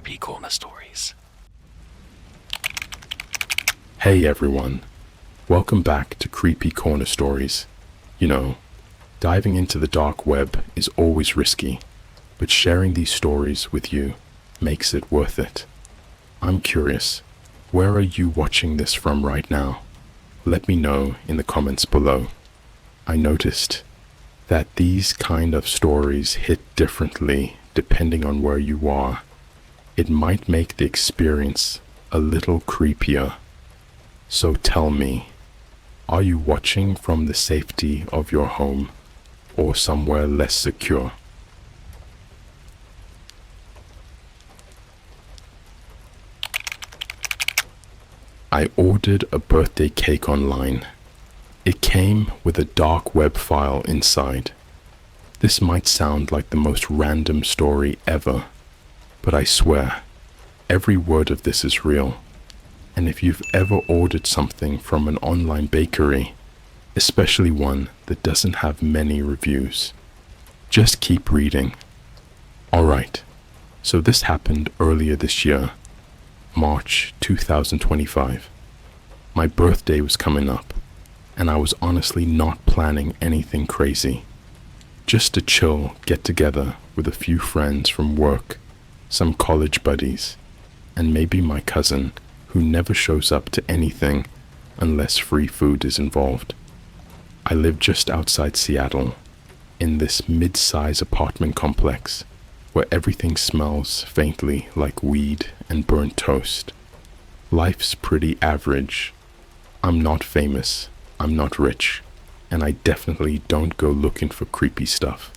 CreepyCorner stories. Hey everyone, welcome back to CreepyCorner stories. You know, diving into the dark web is always risky, but sharing these stories with you makes it worth it. I'm curious, where are you watching this from right now? Let me know in the comments below. I noticed that these kind of stories hit differently depending on where you are. It might make the experience a little creepier. So tell me, are you watching from the safety of your home or somewhere less secure? I ordered a birthday cake online. It came with a dark web file inside. This might sound like the most random story ever, but I swear, every word of this is real. And if you've ever ordered something from an online bakery, especially one that doesn't have many reviews, just keep reading. Alright, so this happened earlier this year, March 2025. My birthday was coming up, and I was honestly not planning anything crazy. Just a chill get-together with a few friends from work, some college buddies, and maybe my cousin who never shows up to anything unless free food is involved. I live just outside Seattle, in this mid-size apartment complex where everything smells faintly like weed and burnt toast. Life's pretty average. I'm not famous, I'm not rich, and I definitely don't go looking for creepy stuff.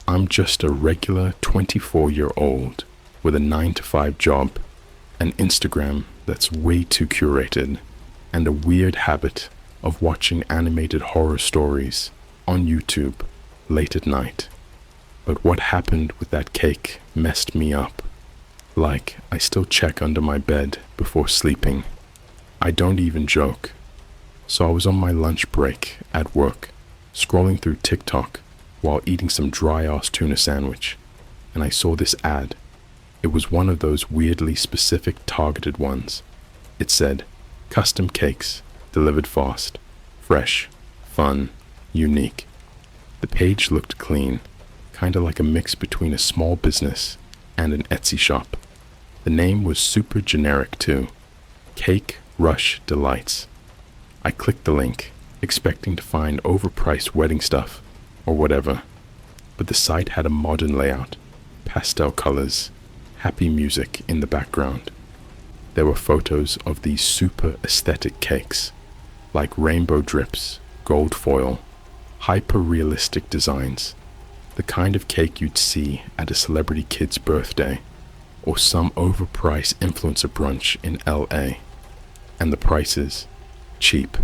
I'm just a regular 24-year-old with a 9-to-5 job, an Instagram that's way too curated, and a weird habit of watching animated horror stories on YouTube late at night. But what happened with that cake messed me up. Like, I still check under my bed before sleeping. I don't even joke. So I was on my lunch break at work, scrolling through TikTok while eating some dry-ass tuna sandwich, and I saw this ad. It was one of those weirdly specific targeted ones. It said, custom cakes, delivered fast, fresh, fun, unique. The page looked clean, kinda like a mix between a small business and an Etsy shop. The name was super generic too, Cake Rush Delights. I clicked the link, expecting to find overpriced wedding stuff or whatever, but the site had a modern layout, pastel colors, happy music in the background. There were photos of these super aesthetic cakes, like rainbow drips, gold foil, hyper-realistic designs, the kind of cake you'd see at a celebrity kid's birthday or some overpriced influencer brunch in LA. And the prices? Cheap.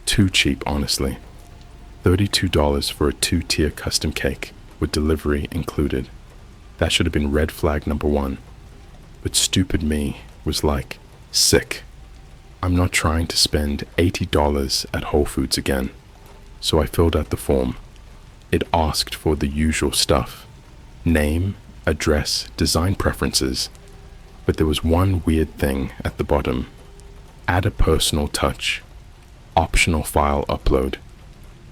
Too cheap, honestly. $32 for a 2-tier custom cake with delivery included. That should have been red flag number 1. But stupid me was like, sick. I'm not trying to spend $80 at Whole Foods again. So I filled out the form. It asked for the usual stuff. Name, address, design preferences. But there was one weird thing at the bottom. Add a personal touch. Optional file upload.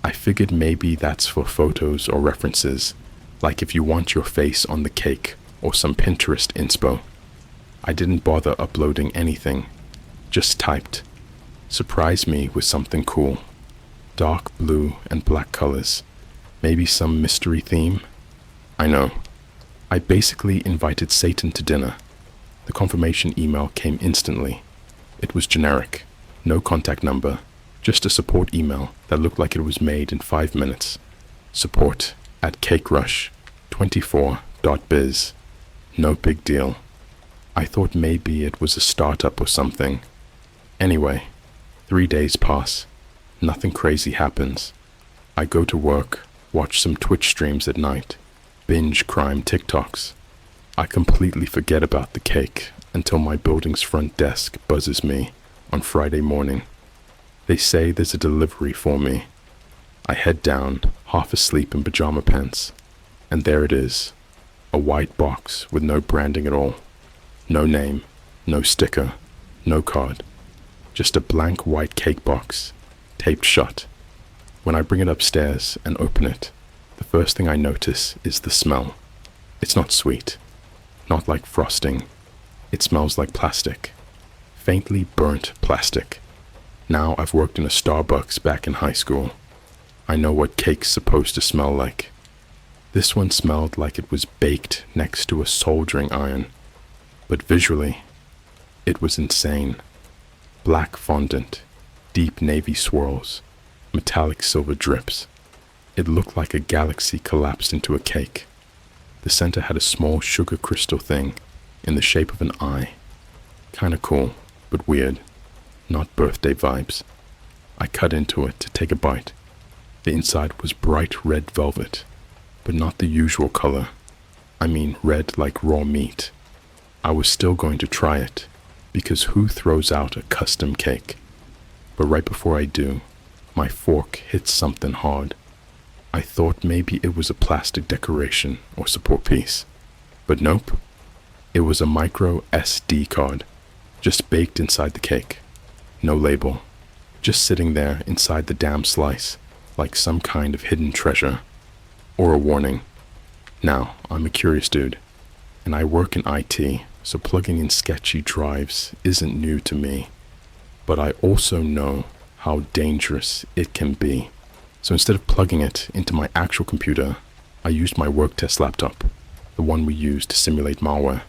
I figured maybe that's for photos or references, like if you want your face on the cake or some Pinterest inspo. I didn't bother uploading anything, just typed. Surprise me with something cool. Dark blue and black colors. Maybe some mystery theme? I know. I basically invited Satan to dinner. The confirmation email came instantly. It was generic, no contact number, just a support email that looked like it was made in 5 minutes. Support at cakerush24.biz. No big deal. I thought maybe it was a startup or something. Anyway, 3 days pass. Nothing crazy happens. I go to work, watch some Twitch streams at night, binge crime TikToks. I completely forget about the cake until my building's front desk buzzes me on Friday morning. They say there's a delivery for me. I head down, half asleep in pajama pants, and there it is, a white box with no branding at all. No name, no sticker, no card. Just a blank white cake box, taped shut. When I bring it upstairs and open it, the first thing I notice is the smell. It's not sweet, not like frosting. It smells like plastic, faintly burnt plastic. Now I've worked in a Starbucks back in high school. I know what cake's supposed to smell like. This one smelled like it was baked next to a soldering iron, but visually, it was insane. Black fondant, deep navy swirls, metallic silver drips. It looked like a galaxy collapsed into a cake. The center had a small sugar crystal thing in the shape of an eye. Kinda cool, but weird. Not birthday vibes. I cut into it to take a bite. The inside was bright red velvet, but not the usual color. I mean red like raw meat. I was still going to try it, because who throws out a custom cake? But right before I do, my fork hits something hard. I thought maybe it was a plastic decoration or support piece. But nope. It was a micro SD card, just baked inside the cake. No label, just sitting there inside the damn slice, like some kind of hidden treasure. Or a warning. Now, I'm a curious dude, and I work in IT, so plugging in sketchy drives isn't new to me. But I also know how dangerous it can be. So instead of plugging it into my actual computer, I used my work test laptop, the one we used to simulate malware.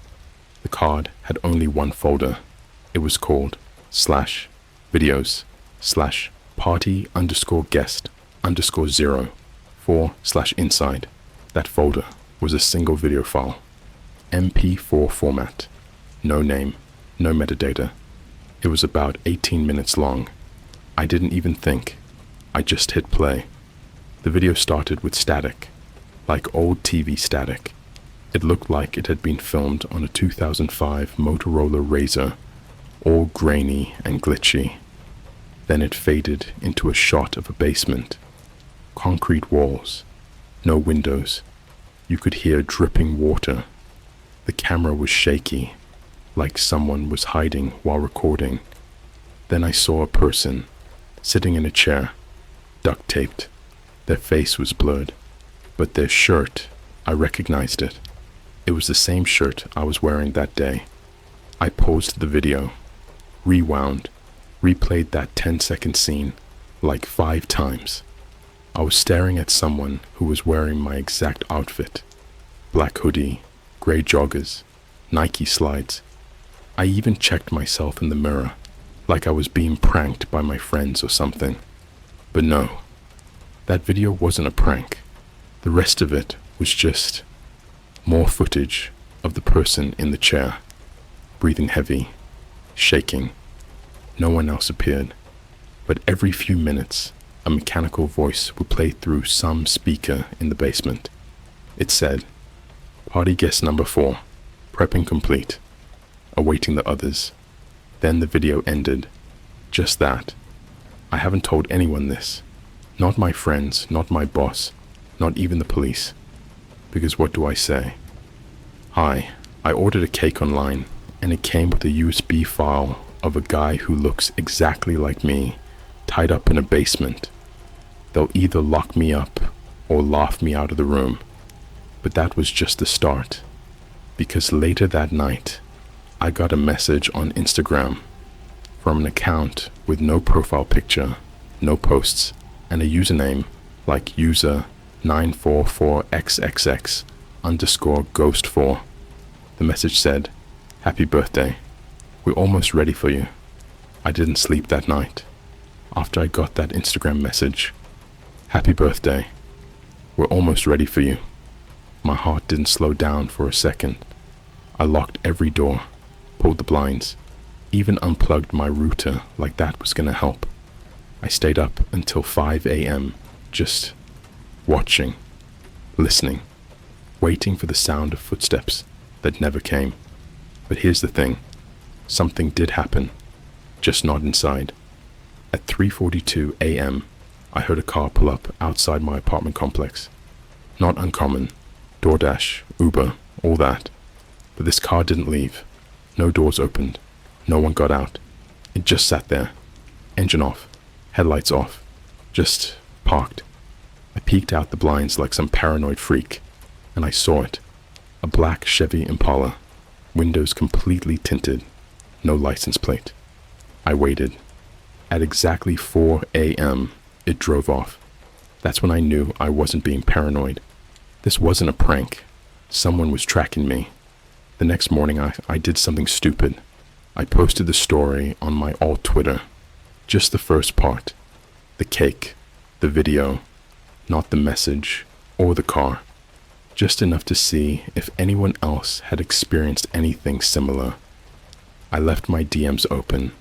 The card had only one folder. It was called /videos/party_guest_0/inside. That folder was a single video file, MP4 format, no name, no metadata. It was about 18 minutes long. I didn't even think. I just hit play. The video started with static, like old TV static. It looked like it had been filmed on a 2005 Motorola Razr, all grainy and glitchy. Then it faded into a shot of a basement. Concrete walls, no windows. You could hear dripping water. The camera was shaky, like someone was hiding while recording. Then I saw a person, sitting in a chair, duct taped. Their face was blurred, but their shirt, I recognized it. It was the same shirt I was wearing that day. I paused the video, rewound, replayed that 10-second scene like 5 times. I was staring at someone who was wearing my exact outfit. Black hoodie, gray joggers, Nike slides. I even checked myself in the mirror, like I was being pranked by my friends or something. But no, that video wasn't a prank. The rest of it was just more footage of the person in the chair, breathing heavy, shaking. No one else appeared, but every few minutes, a mechanical voice would play through some speaker in the basement. It said, "Party guest number 4, prepping complete, awaiting the others." Then the video ended. Just that. I haven't told anyone this. Not my friends, not my boss, not even the police. Because what do I say? "Hi, I ordered a cake online, and it came with a USB file of a guy who looks exactly like me, tied up in a basement. They'll either lock me up or laugh me out of the room." But that was just the start. Because later that night, I got a message on Instagram from an account with no profile picture, no posts, and a username like user944xxx_ghost4. The message said, "Happy birthday. We're almost ready for you." I didn't sleep that night. After I got that Instagram message, "Happy birthday. We're almost ready for you," my heart didn't slow down for a second. I locked every door, pulled the blinds, even unplugged my router like that was gonna help. I stayed up until 5 a.m., just watching, listening, waiting for the sound of footsteps that never came. But here's the thing. Something did happen, just not inside. At 3:42 a.m., I heard a car pull up outside my apartment complex. Not uncommon. DoorDash, Uber, all that. But this car didn't leave. No doors opened. No one got out. It just sat there. Engine off. Headlights off. Just parked. I peeked out the blinds like some paranoid freak, and I saw it. A black Chevy Impala. Windows completely tinted. No license plate. I waited. At exactly 4 a.m., it drove off. That's when I knew I wasn't being paranoid. This wasn't a prank. Someone was tracking me. The next morning, I did something stupid. I posted the story on my alt Twitter. Just the first part. The cake. The video. Not the message or the car. Just enough to see if anyone else had experienced anything similar. I left my DMs open.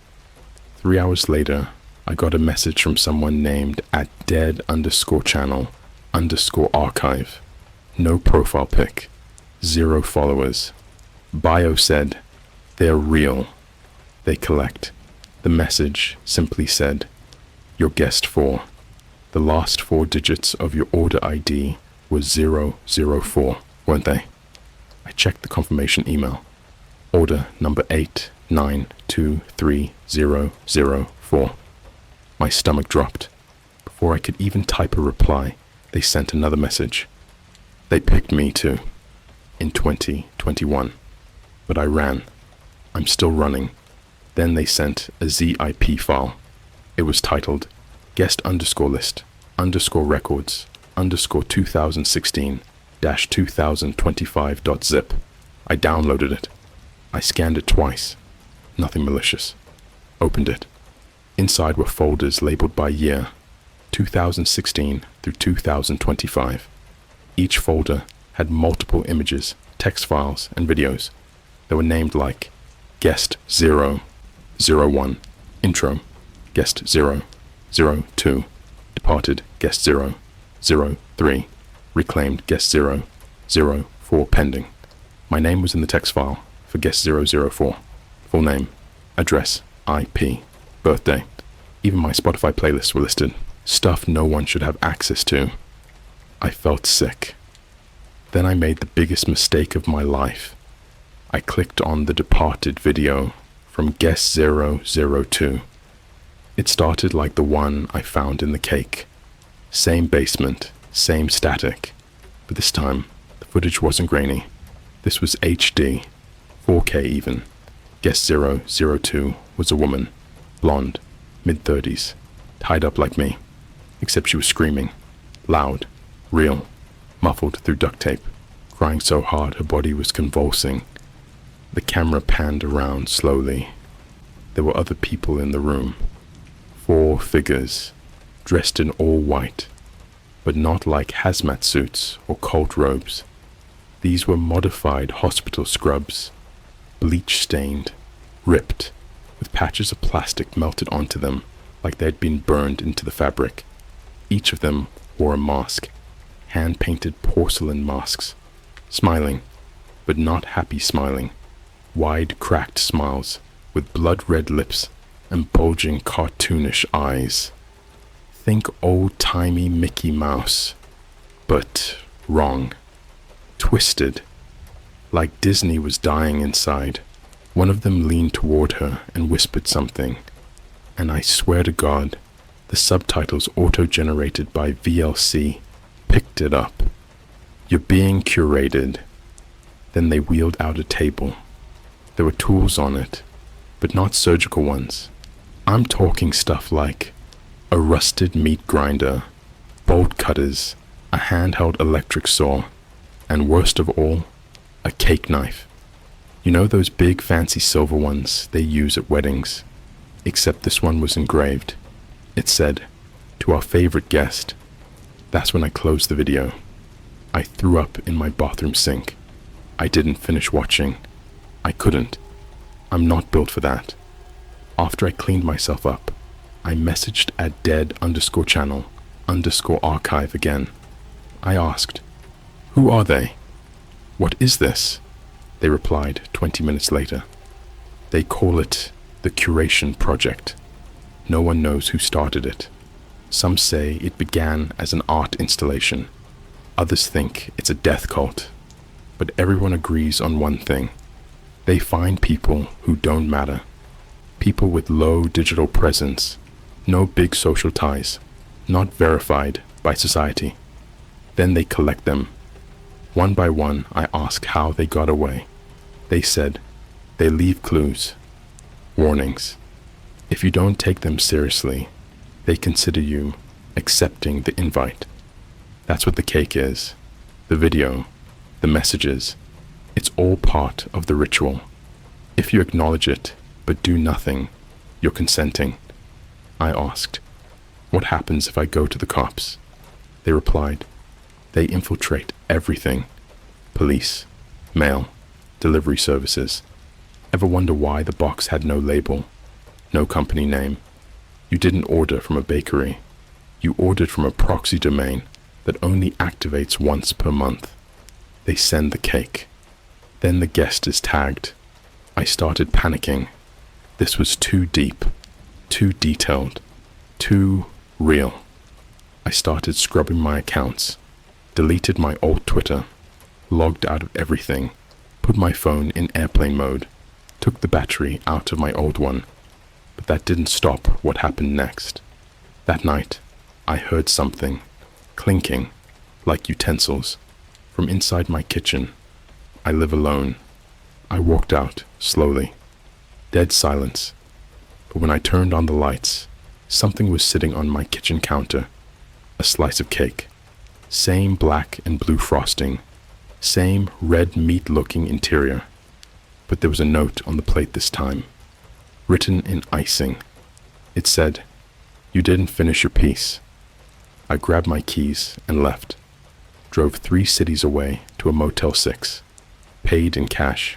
3 hours later, I got a message from someone named @dead_channel_archive. No profile pic. 0 followers. Bio said, "They're real. They collect." The message simply said, "Your guest 4. The last 4 digits of your order ID was 004, weren't they?" I checked the confirmation email. Order number 8923004. My stomach dropped. Before I could even type a reply, they sent another message. They picked me too. In 2021. But I ran. I'm still running. Then they sent a ZIP file. It was titled guest_list_records_2016-2025.zip. I downloaded it. I scanned it twice. Nothing malicious. Opened it. Inside were folders labeled by year, 2016 through 2025. Each folder had multiple images, text files, and videos that were named like Guest 001, Intro, Guest 002, Departed Guest 003, Reclaimed Guest 004 Pending. My name was in the text file for Guest 004. Full name, address, IP, birthday. Even my Spotify playlists were listed. Stuff no one should have access to. I felt sick. Then I made the biggest mistake of my life. I clicked on the Departed video from Guest 002. It started like the one I found in the cake. Same basement, same static. But this time, the footage wasn't grainy. This was HD, 4K even. Guest 002 was a woman, blonde, mid-30s, tied up like me. Except she was screaming, loud, real, muffled through duct tape, crying so hard her body was convulsing. The camera panned around slowly. There were other people in the room. 4 figures, dressed in all white, but not like hazmat suits or cult robes. These were modified hospital scrubs, bleach-stained, ripped, with patches of plastic melted onto them like they had been burned into the fabric. Each of them wore a mask, hand-painted porcelain masks, smiling, but not happy smiling, wide cracked smiles with blood-red lips and bulging cartoonish eyes. Think old-timey Mickey Mouse, but wrong. Twisted, like Disney was dying inside. One of them leaned toward her and whispered something, and I swear to God, the subtitles auto-generated by VLC picked it up. "You're being curated." Then they wheeled out a table. There were tools on it, but not surgical ones. I'm talking stuff like a rusted meat grinder, bolt cutters, a handheld electric saw, and worst of all, a cake knife. You know those big fancy silver ones they use at weddings? Except this one was engraved. It said, "To our favorite guest." That's when I closed the video. I threw up in my bathroom sink. I didn't finish watching. I couldn't. I'm not built for that. After I cleaned myself up, I messaged at dead_channel_archive again. I asked, "Who are they? What is this?" They replied 20 minutes later. They call it the Curation Project. No one knows who started it. Some say it began as an art installation. Others think it's a death cult. But everyone agrees on one thing. They find people who don't matter. People with low digital presence, no big social ties, not verified by society. Then they collect them. One by one, I ask how they got away. They said, they leave clues, warnings. If you don't take them seriously, they consider you accepting the invite. That's what the cake is. The video, the messages, it's all part of the ritual. If you acknowledge it, but do nothing, you're consenting. I asked, what happens if I go to the cops? They replied, they infiltrate everything. Police, mail, delivery services. Ever wonder why the box had no label, no company name? You didn't order from a bakery. You ordered from a proxy domain that only activates once per month. They send the cake. Then the guest is tagged. I started panicking. This was too deep, too detailed, too real. I started scrubbing my accounts, deleted my old Twitter, logged out of everything, put my phone in airplane mode, took the battery out of my old one. But that didn't stop what happened next. That night, I heard something, clinking, like utensils, from inside my kitchen. I live alone. I walked out, slowly. Dead silence. But when I turned on the lights, something was sitting on my kitchen counter. A slice of cake. Same black and blue frosting. Same red meat-looking interior. But there was a note on the plate this time, written in icing. It said, "You didn't finish your piece." I grabbed my keys and left. Drove 3 cities away to a Motel 6. Paid in cash.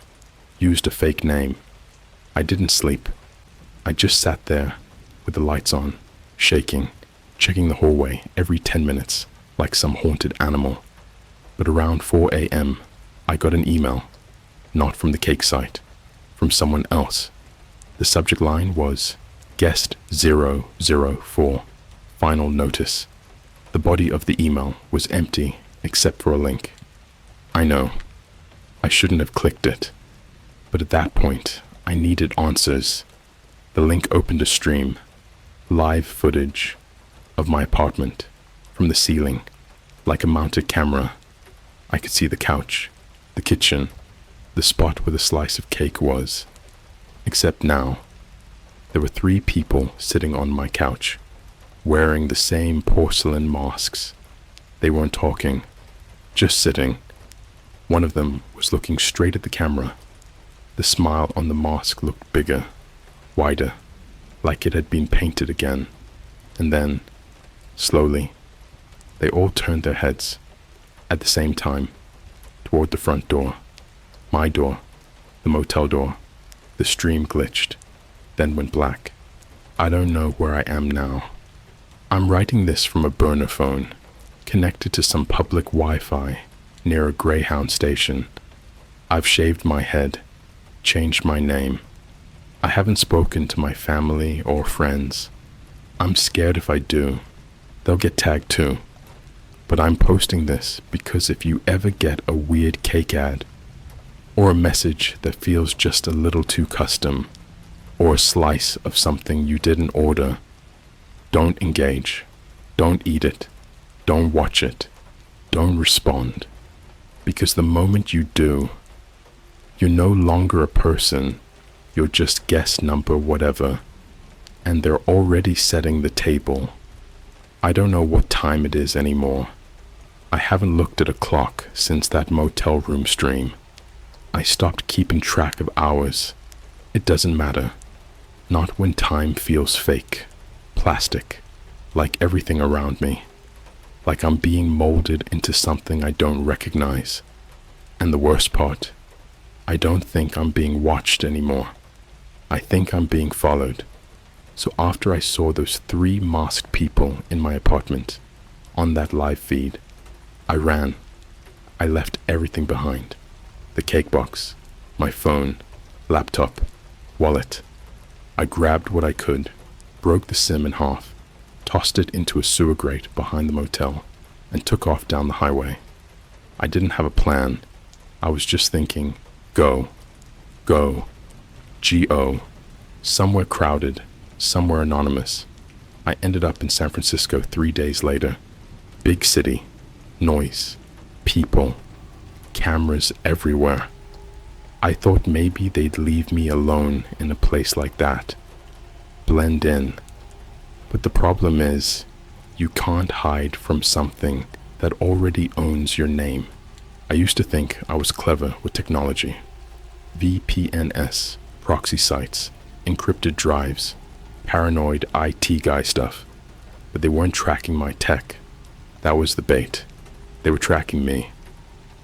Used a fake name. I didn't sleep. I just sat there with the lights on, shaking, checking the hallway every 10 minutes like some haunted animal. But around 4 a.m., I got an email, not from the cake site, from someone else. The subject line was, Guest 004, Final Notice. The body of the email was empty except for a link. I know, I shouldn't have clicked it, but at that point, I needed answers. The link opened a stream, live footage of my apartment from the ceiling, like a mounted camera. I could see the couch, the kitchen, the spot where the slice of cake was. Except now, there were 3 people sitting on my couch, wearing the same porcelain masks. They weren't talking, just sitting. One of them was looking straight at the camera. The smile on the mask looked bigger, wider, like it had been painted again. And then, slowly, they all turned their heads, at the same time, toward the front door. My door, the motel door. The stream glitched, then went black. I don't know where I am now. I'm writing this from a burner phone, connected to some public Wi-Fi near a Greyhound station. I've shaved my head, changed my name. I haven't spoken to my family or friends. I'm scared if I do, they'll get tagged too. But I'm posting this because if you ever get a weird cake ad, or a message that feels just a little too custom, or a slice of something you didn't order, don't engage, don't eat it, don't watch it, don't respond. Because the moment you do, you're no longer a person, you're just guest number whatever, and they're already setting the table. I don't know what time it is anymore. I haven't looked at a clock since that motel room stream. I stopped keeping track of hours. It doesn't matter. Not when time feels fake, plastic, like everything around me. Like I'm being molded into something I don't recognize. And the worst part, I don't think I'm being watched anymore. I think I'm being followed. So after I saw those 3 masked people in my apartment, on that live feed, I ran. I left everything behind. The cake box, my phone, laptop, wallet. I grabbed what I could, broke the SIM in half, tossed it into a sewer grate behind the motel, and took off down the highway. I didn't have a plan. I was just thinking, go. Go. G-O. Somewhere crowded, somewhere anonymous. I ended up in San Francisco 3 days later. Big city. Noise. People. Cameras everywhere. I thought maybe they'd leave me alone in a place like that. Blend in. But the problem is, you can't hide from something that already owns your name. I used to think I was clever with technology. VPNs, proxy sites, encrypted drives, paranoid IT guy stuff. But they weren't tracking my tech. That was the bait. They were tracking me.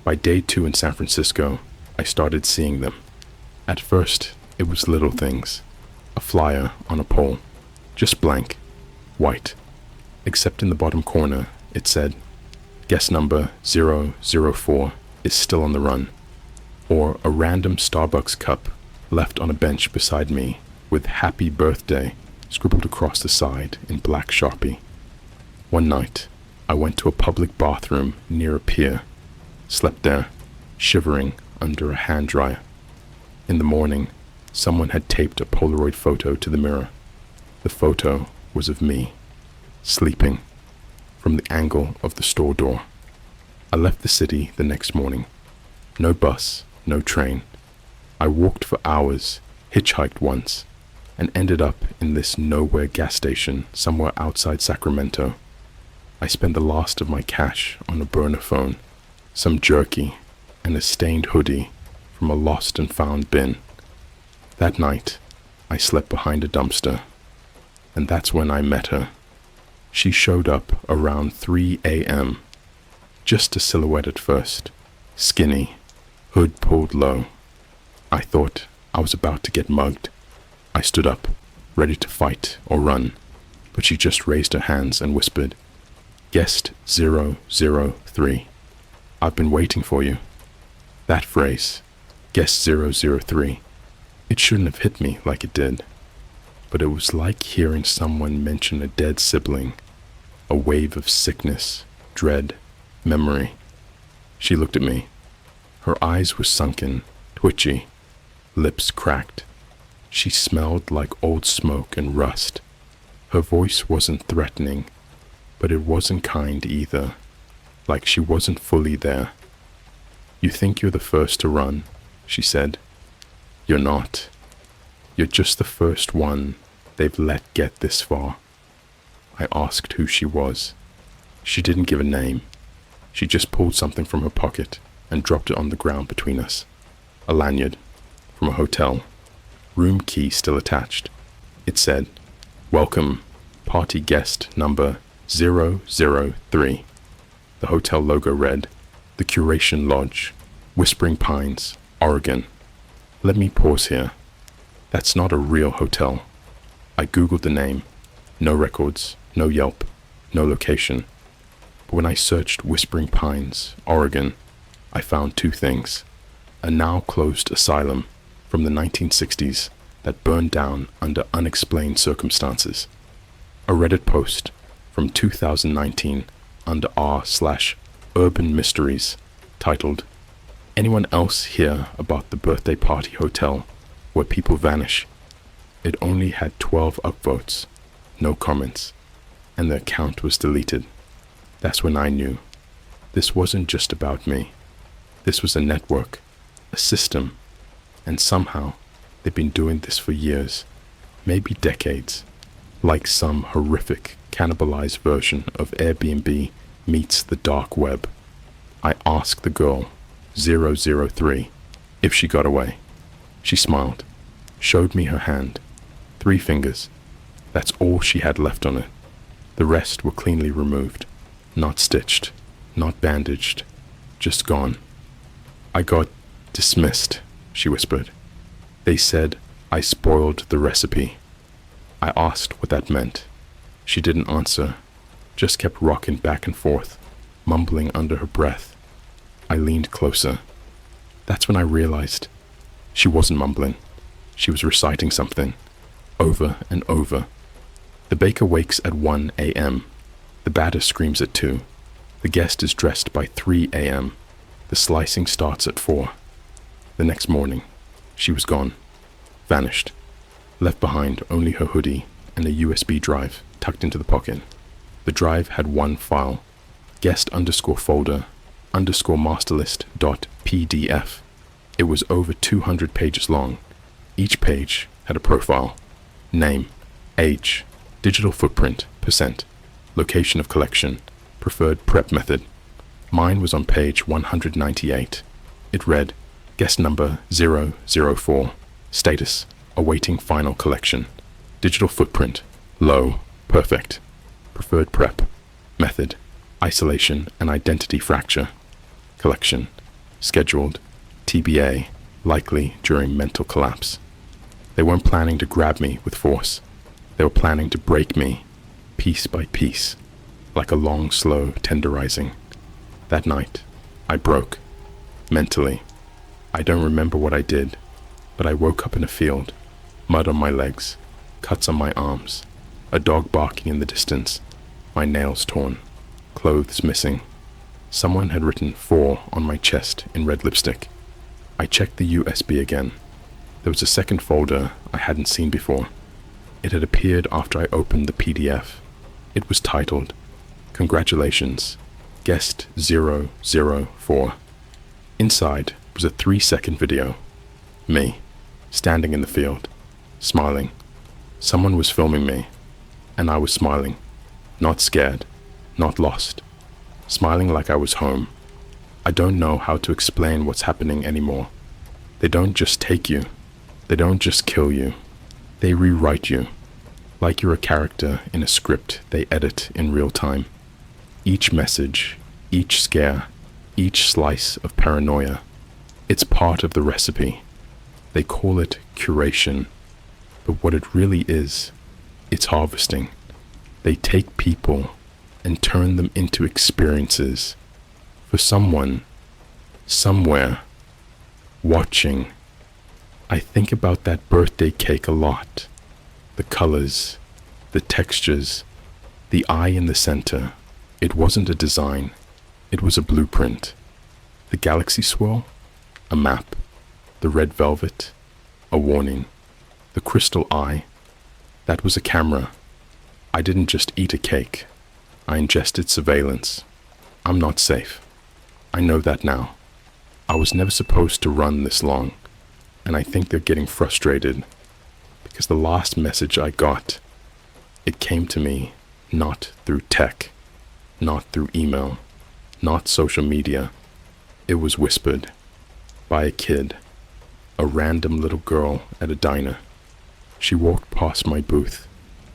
By day 2 in San Francisco, I started seeing them. At first, it was little things. A flyer on a pole. Just blank. White. Except in the bottom corner, it said, guest number 004 is still on the run. Or a random Starbucks cup left on a bench beside me with happy birthday scribbled across the side in black Sharpie. One night, I went to a public bathroom near a pier. Slept there, shivering under a hand dryer. In the morning, someone had taped a Polaroid photo to the mirror. The photo was of me, sleeping, from the angle of the store door. I left the city the next morning. No bus, no train. I walked for hours, hitchhiked once, and ended up in this nowhere gas station somewhere outside Sacramento. I spent the last of my cash on a burner phone, some jerky, and a stained hoodie from a lost and found bin. That night, I slept behind a dumpster, and that's when I met her. She showed up around 3 a.m., just a silhouette at first, skinny, hood pulled low. I thought I was about to get mugged. I stood up, ready to fight or run, but she just raised her hands and whispered, "Guest 003. I've been waiting for you." That phrase, guest 003, it shouldn't have hit me like it did, but it was like hearing someone mention a dead sibling, a wave of sickness, dread, memory. She looked at me. Her eyes were sunken, twitchy, lips cracked. She smelled like old smoke and rust. Her voice wasn't threatening, but it wasn't kind either, like she wasn't fully there. "You think you're the first to run," she said. "You're not. You're just the first one they've let get this far." I asked who she was. She didn't give a name. She just pulled something from her pocket and dropped it on the ground between us. A lanyard from a hotel. Room key still attached. It said, "Welcome, party guest number 003. The hotel logo read, "The Curation Lodge, Whispering Pines, Oregon." Let me pause here. That's not a real hotel. I googled the name. No records, no Yelp, no location. But when I searched Whispering Pines, Oregon, I found two things. A now closed asylum from the 1960s that burned down under unexplained circumstances. A Reddit post from 2019 under r/urban mysteries titled, "Anyone else hear about the birthday party hotel where people vanish?" It only had 12 upvotes, no comments, and the account was deleted. That's when I knew. This wasn't just about me. This was a network, a system, and somehow they've been doing this for years, maybe decades, like some horrific cannibalized version of Airbnb meets the dark web. I asked the girl, 003, if she got away. She smiled, showed me her hand, 3 fingers. That's all she had left on it. The rest were cleanly removed, not stitched, not bandaged, just gone. "I got dismissed," she whispered. "They said I spoiled the recipe." I asked what that meant. She didn't answer, just kept rocking back and forth, mumbling under her breath. I leaned closer. That's when I realized she wasn't mumbling. She was reciting something, over and over. The baker wakes at 1 a.m. The batter screams at 2. The guest is dressed by 3 a.m. The slicing starts at 4. The next morning, She was gone. Vanished. Left behind only her hoodie and a USB drive tucked into the pocket. The drive had one file, guest_folder_masterlist.pdf. It was over 200 pages long. Each page had a profile, name, age, digital footprint, percent, location of collection, preferred prep method. Mine was on page 198. It read, guest number 004, status, awaiting final collection, digital footprint, low, perfect, preferred prep, method, isolation and identity fracture, collection, scheduled, TBA, likely during mental collapse. They weren't planning to grab me with force. They were planning to break me, piece by piece, like a long, slow tenderizing. That night, I broke, mentally. I don't remember what I did, but I woke up in a field, mud on my legs, cuts on my arms, a dog barking in the distance, my nails torn, clothes missing. Someone had written 4 on my chest in red lipstick. I checked the USB again. There was a second folder I hadn't seen before. It had appeared after I opened the PDF. It was titled, Congratulations, Guest 004. Inside was a 3-second video. Me, standing in the field, smiling. Someone was filming me, and I was smiling. Not scared, not lost. Smiling like I was home. I don't know how to explain what's happening anymore. They don't just take you. They don't just kill you. They rewrite you. Like you're a character in a script they edit in real time. Each message, each scare, each slice of paranoia. It's part of the recipe. They call it curation. But what it really is, it's harvesting. They take people and turn them into experiences for someone, somewhere, watching. I think about that birthday cake a lot. The colors, the textures, the eye in the center. It wasn't a design, it was a blueprint. The galaxy swirl, a map. The red velvet, a warning. The crystal eye, that was a camera. I didn't just eat a cake. I ingested surveillance. I'm not safe. I know that now. I was never supposed to run this long, and I think they're getting frustrated because the last message I got, it came to me not through tech, not through email, not social media. It was whispered by a kid, a random little girl at a diner. She walked past my booth,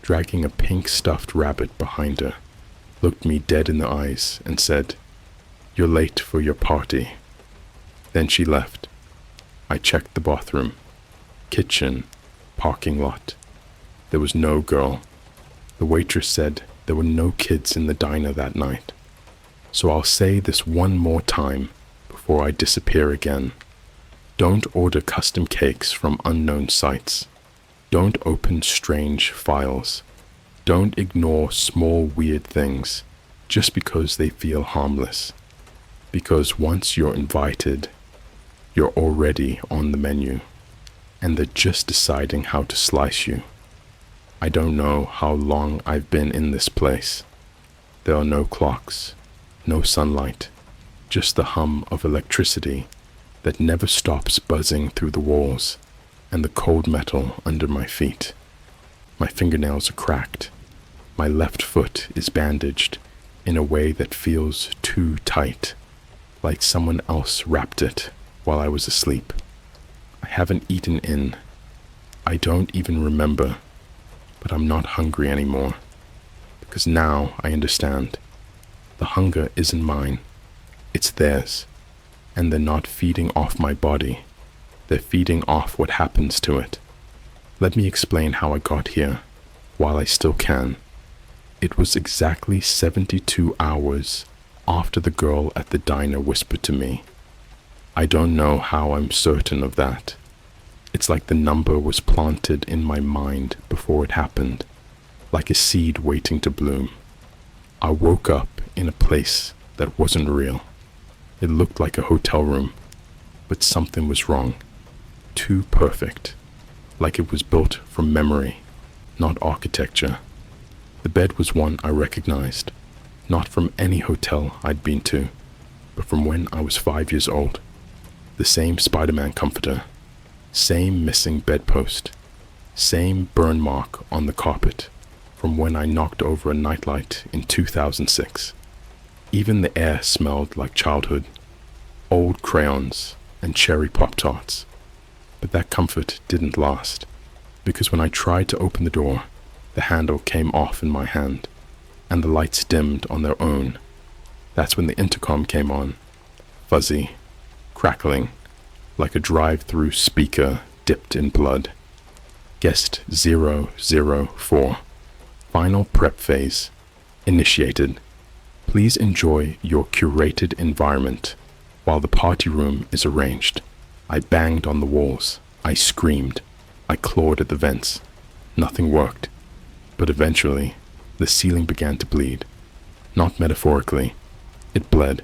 dragging a pink stuffed rabbit behind her, looked me dead in the eyes and said, "You're late for your party." Then she left. I checked the bathroom, kitchen, parking lot. There was no girl. The waitress said there were no kids in the diner that night. So I'll say this one more time before I disappear again. Don't order custom cakes from unknown sites. Don't open strange files. Don't ignore small weird things just because they feel harmless. Because once you're invited, you're already on the menu, and they're just deciding how to slice you. I don't know how long I've been in this place. There are no clocks, no sunlight, just the hum of electricity that never stops buzzing through the walls and the cold metal under my feet. My fingernails are cracked. My left foot is bandaged in a way that feels too tight, like someone else wrapped it while I was asleep. I haven't eaten in. I don't even remember, but I'm not hungry anymore, because now I understand. The hunger isn't mine, it's theirs, and they're not feeding off my body. They're feeding off what happens to it. Let me explain how I got here, while I still can. It was exactly 72 hours after the girl at the diner whispered to me. I don't know how I'm certain of that. It's like the number was planted in my mind before it happened, like a seed waiting to bloom. I woke up in a place that wasn't real. It looked like a hotel room, but something was wrong. too perfect, like it was built from memory, not architecture. The bed was one I recognized, not from any hotel I'd been to, but from when I was 5 years old. The same Spider-Man comforter, same missing bedpost, same burn mark on the carpet from when I knocked over a nightlight in 2006. Even the air smelled like childhood, old crayons and cherry Pop-Tarts. But that comfort didn't last, because when I tried to open the door, the handle came off in my hand, and the lights dimmed on their own. That's when the intercom came on, fuzzy, crackling, like a drive-through speaker dipped in blood. Guest 004. Final prep phase. Initiated. Please enjoy your curated environment while the party room is arranged. I banged on the walls. I screamed. I clawed at the vents. Nothing worked. But eventually, the ceiling began to bleed. Not metaphorically. It bled.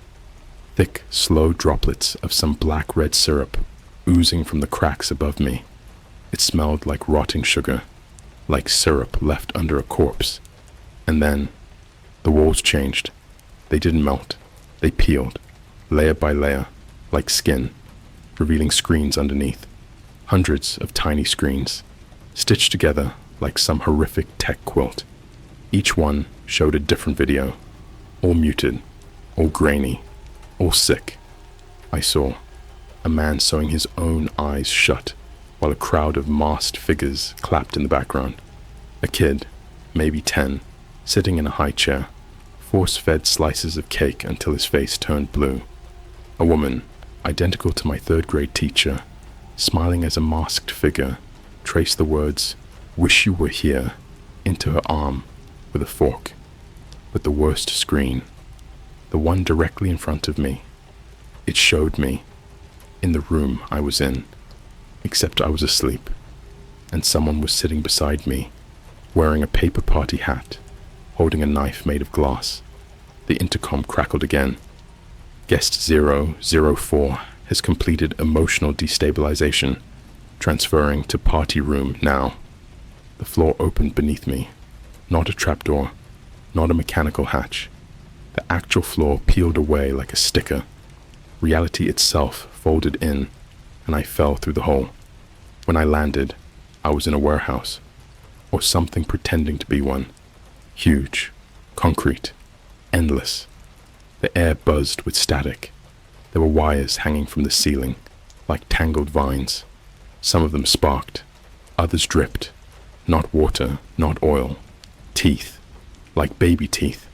Thick, slow droplets of some black-red syrup oozing from the cracks above me. It smelled like rotting sugar, like syrup left under a corpse. And then, the walls changed. They didn't melt. They peeled, layer by layer, like skin, revealing screens underneath. Hundreds of tiny screens, stitched together like some horrific tech quilt. Each one showed a different video, all muted, all grainy, all sick. I saw a man sewing his own eyes shut while a crowd of masked figures clapped in the background. A kid, maybe 10, sitting in a high chair, force-fed slices of cake until his face turned blue. A woman, identical to my third-grade teacher, smiling as a masked figure, traced the words, "Wish you were here," into her arm with a fork. But the worst screen, the one directly in front of me, it showed me in the room I was in, except I was asleep, and someone was sitting beside me, wearing a paper party hat, holding a knife made of glass. The intercom crackled again. Guest 004 has completed emotional destabilization, transferring to party room now. The floor opened beneath me. Not a trapdoor, not a mechanical hatch. The actual floor peeled away like a sticker. Reality itself folded in, and I fell through the hole. When I landed, I was in a warehouse, or something pretending to be one. Huge, concrete, endless. The air buzzed with static. There were wires hanging from the ceiling, like tangled vines. Some of them sparked, others dripped. Not water, not oil. Teeth, like baby teeth.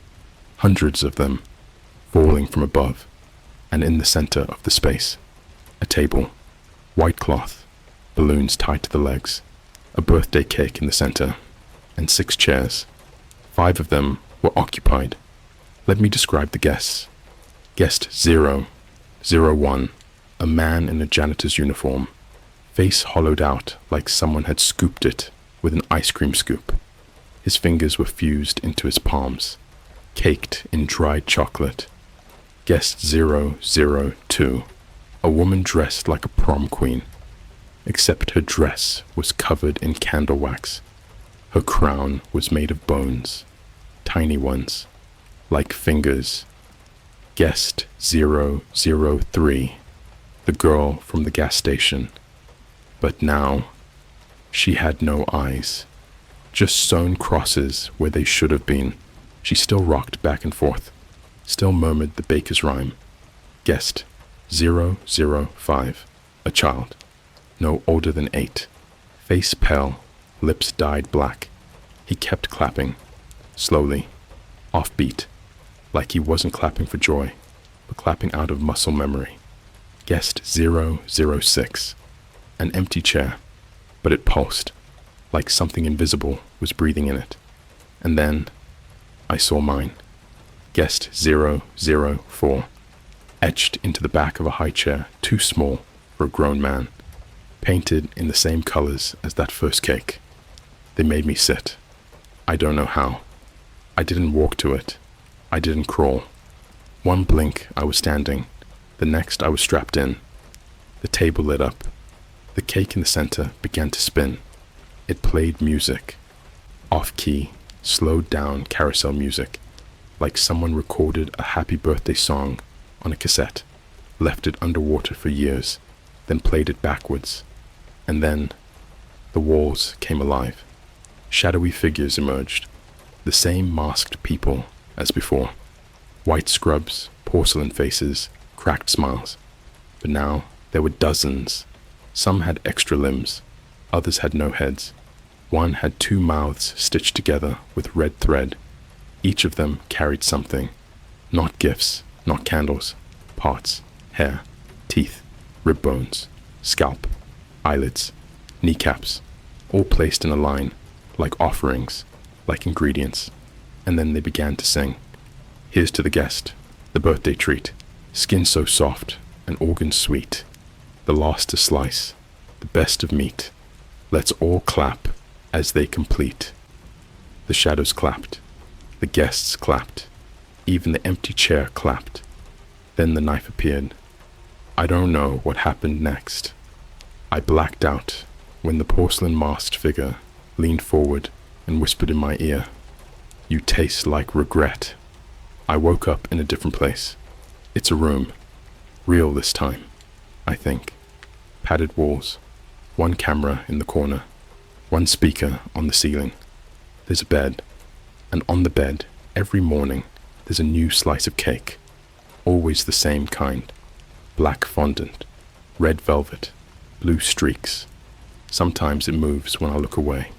Hundreds of them, falling from above. And in the center of the space, a table, white cloth, balloons tied to the legs, a birthday cake in the center, and 6 chairs. 5 of them were occupied. Let me describe the guests. Guest 001, a man in a janitor's uniform, face hollowed out like someone had scooped it with an ice cream scoop. His fingers were fused into his palms, caked in dried chocolate. Guest 002, a woman dressed like a prom queen, except her dress was covered in candle wax. Her crown was made of bones, tiny ones, like fingers. Guest 003, the girl from the gas station. But now, she had no eyes, just sewn crosses where they should have been. She still rocked back and forth, still murmured the baker's rhyme. Guest 005, a child, no older than 8, face pale, lips dyed black. He kept clapping, slowly, offbeat, like he wasn't clapping for joy, but clapping out of muscle memory. Guest 006, an empty chair, but it pulsed, like something invisible was breathing in it. And then, I saw mine. Guest 004, etched into the back of a high chair, too small for a grown man, painted in the same colors as that first cake. They made me sit. I don't know how. I didn't walk to it. I didn't crawl. One blink I was standing, the next I was strapped in. The table lit up. The cake in the center began to spin. It played music. Off-key, slowed down carousel music, like someone recorded a happy birthday song on a cassette, left it underwater for years, then played it backwards. And then the walls came alive. Shadowy figures emerged, the same masked people as before. White scrubs, porcelain faces, cracked smiles. But now there were dozens. Some had extra limbs, others had no heads. One had 2 mouths stitched together with red thread. Each of them carried something. Not gifts, not candles, parts, hair, teeth, rib bones, scalp, eyelids, kneecaps, all placed in a line, like offerings, like ingredients. And then they began to sing. Here's to the guest, the birthday treat, skin so soft and organs sweet, the last to slice, the best of meat. Let's all clap as they complete. The shadows clapped, the guests clapped, even the empty chair clapped. Then the knife appeared. I don't know what happened next. I blacked out when the porcelain masked figure leaned forward and whispered in my ear, "You taste like regret." I woke up in a different place. It's a room. Real this time, I think. Padded walls, 1 camera in the corner, 1 speaker on the ceiling. There's a bed, and on the bed, every morning, there's a new slice of cake. Always the same kind. Black fondant, red velvet, blue streaks. Sometimes it moves when I look away.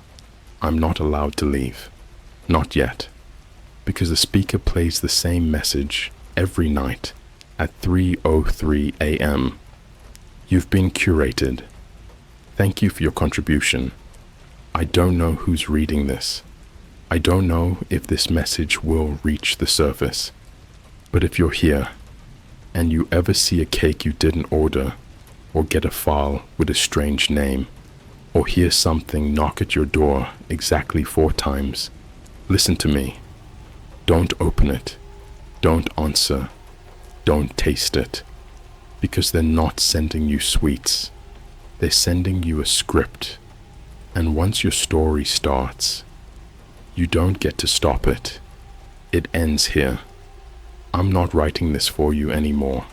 I'm not allowed to leave. Not yet. Because the speaker plays the same message every night at 3:03 a.m. You've been curated. Thank you for your contribution. I don't know who's reading this. I don't know if this message will reach the surface. But if you're here, and you ever see a cake you didn't order, or get a file with a strange name, or hear something knock at your door exactly 4 times, listen to me. Don't open it. Don't answer. Don't taste it. Because they're not sending you sweets. They're sending you a script. And once your story starts, you don't get to stop it. It ends here. I'm not writing this for you anymore.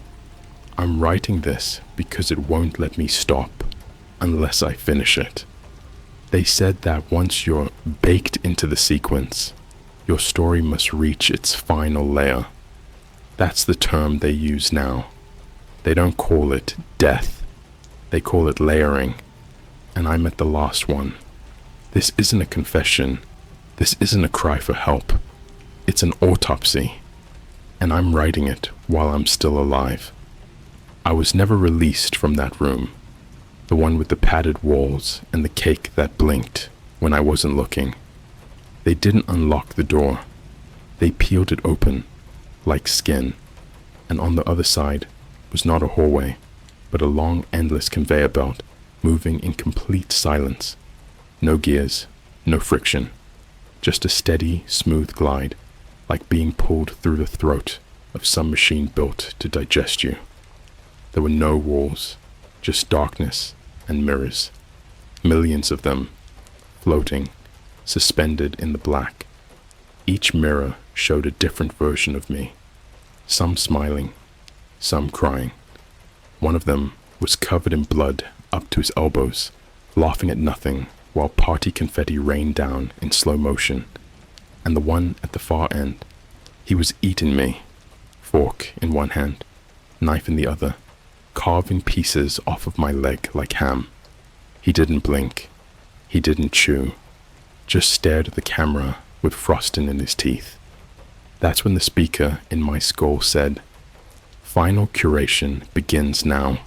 I'm writing this because it won't let me stop unless I finish it. They said that once you're baked into the sequence, your story must reach its final layer. That's the term they use now. They don't call it death. They call it layering. And I'm at the last one. This isn't a confession. This isn't a cry for help. It's an autopsy. And I'm writing it while I'm still alive. I was never released from that room. The one with the padded walls and the cake that blinked when I wasn't looking. They didn't unlock the door. They peeled it open, like skin. And on the other side was not a hallway, but a long, endless conveyor belt moving in complete silence. No gears, no friction. Just a steady, smooth glide, like being pulled through the throat of some machine built to digest you. There were no walls, just darkness and mirrors. Millions of them, floating, suspended in the black. Each mirror showed a different version of me. Some smiling, some crying. One of them was covered in blood up to his elbows, laughing at nothing while party confetti rained down in slow motion. And the one at the far end, he was eating me, fork in one hand, knife in the other, carving pieces off of my leg like ham. He didn't blink. He didn't chew. Just stared at the camera with frosting in his teeth. That's when the speaker in my skull said, "Final curation begins now.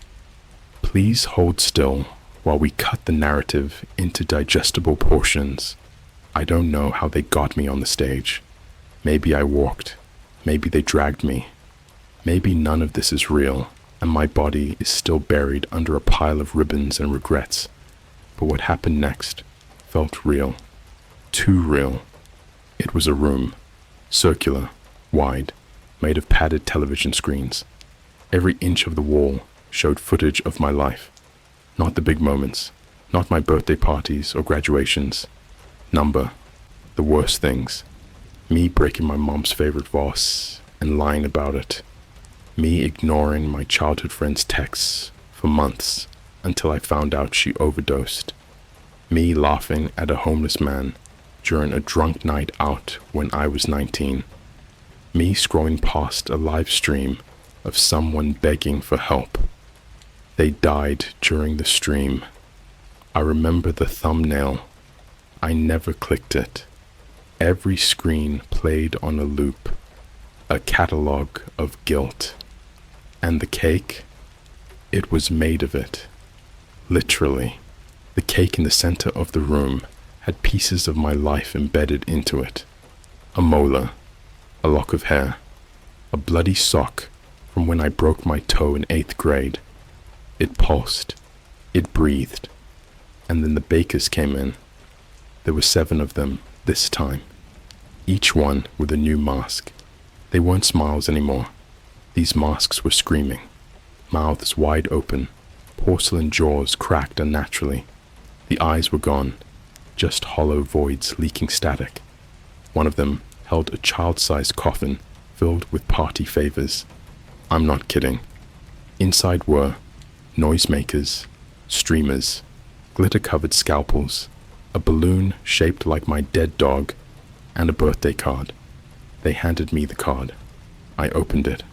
Please hold still while we cut the narrative into digestible portions. I don't know how they got me on the stage. Maybe I walked. Maybe they dragged me. Maybe none of this is real, and my body is still buried under a pile of ribbons and regrets. But what happened next felt real. Too real. It was a room, circular, wide, made of padded television screens. Every inch of the wall showed footage of my life. Not the big moments, not my birthday parties or graduations. Number, the worst things. Me breaking my mom's favorite vase and lying about it. Me ignoring my childhood friend's texts for months until I found out she overdosed. Me laughing at a homeless man during a drunk night out when I was 19. Me scrolling past a live stream of someone begging for help. They died during the stream. I remember the thumbnail. I never clicked it. Every screen played on a loop. A catalog of guilt. And the cake? It was made of it. Literally. The cake in the center of the room had pieces of my life embedded into it. A molar, a lock of hair, a bloody sock from when I broke my toe in 8th grade. It pulsed, it breathed, and then the bakers came in. There were 7 of them this time, each one with a new mask. They weren't smiles anymore. These masks were screaming, mouths wide open, porcelain jaws cracked unnaturally. The eyes were gone, just hollow voids leaking static. One of them held a child-sized coffin filled with party favors. I'm not kidding. Inside were noisemakers, streamers, glitter-covered scalpels, a balloon shaped like my dead dog, and a birthday card. They handed me the card. I opened it.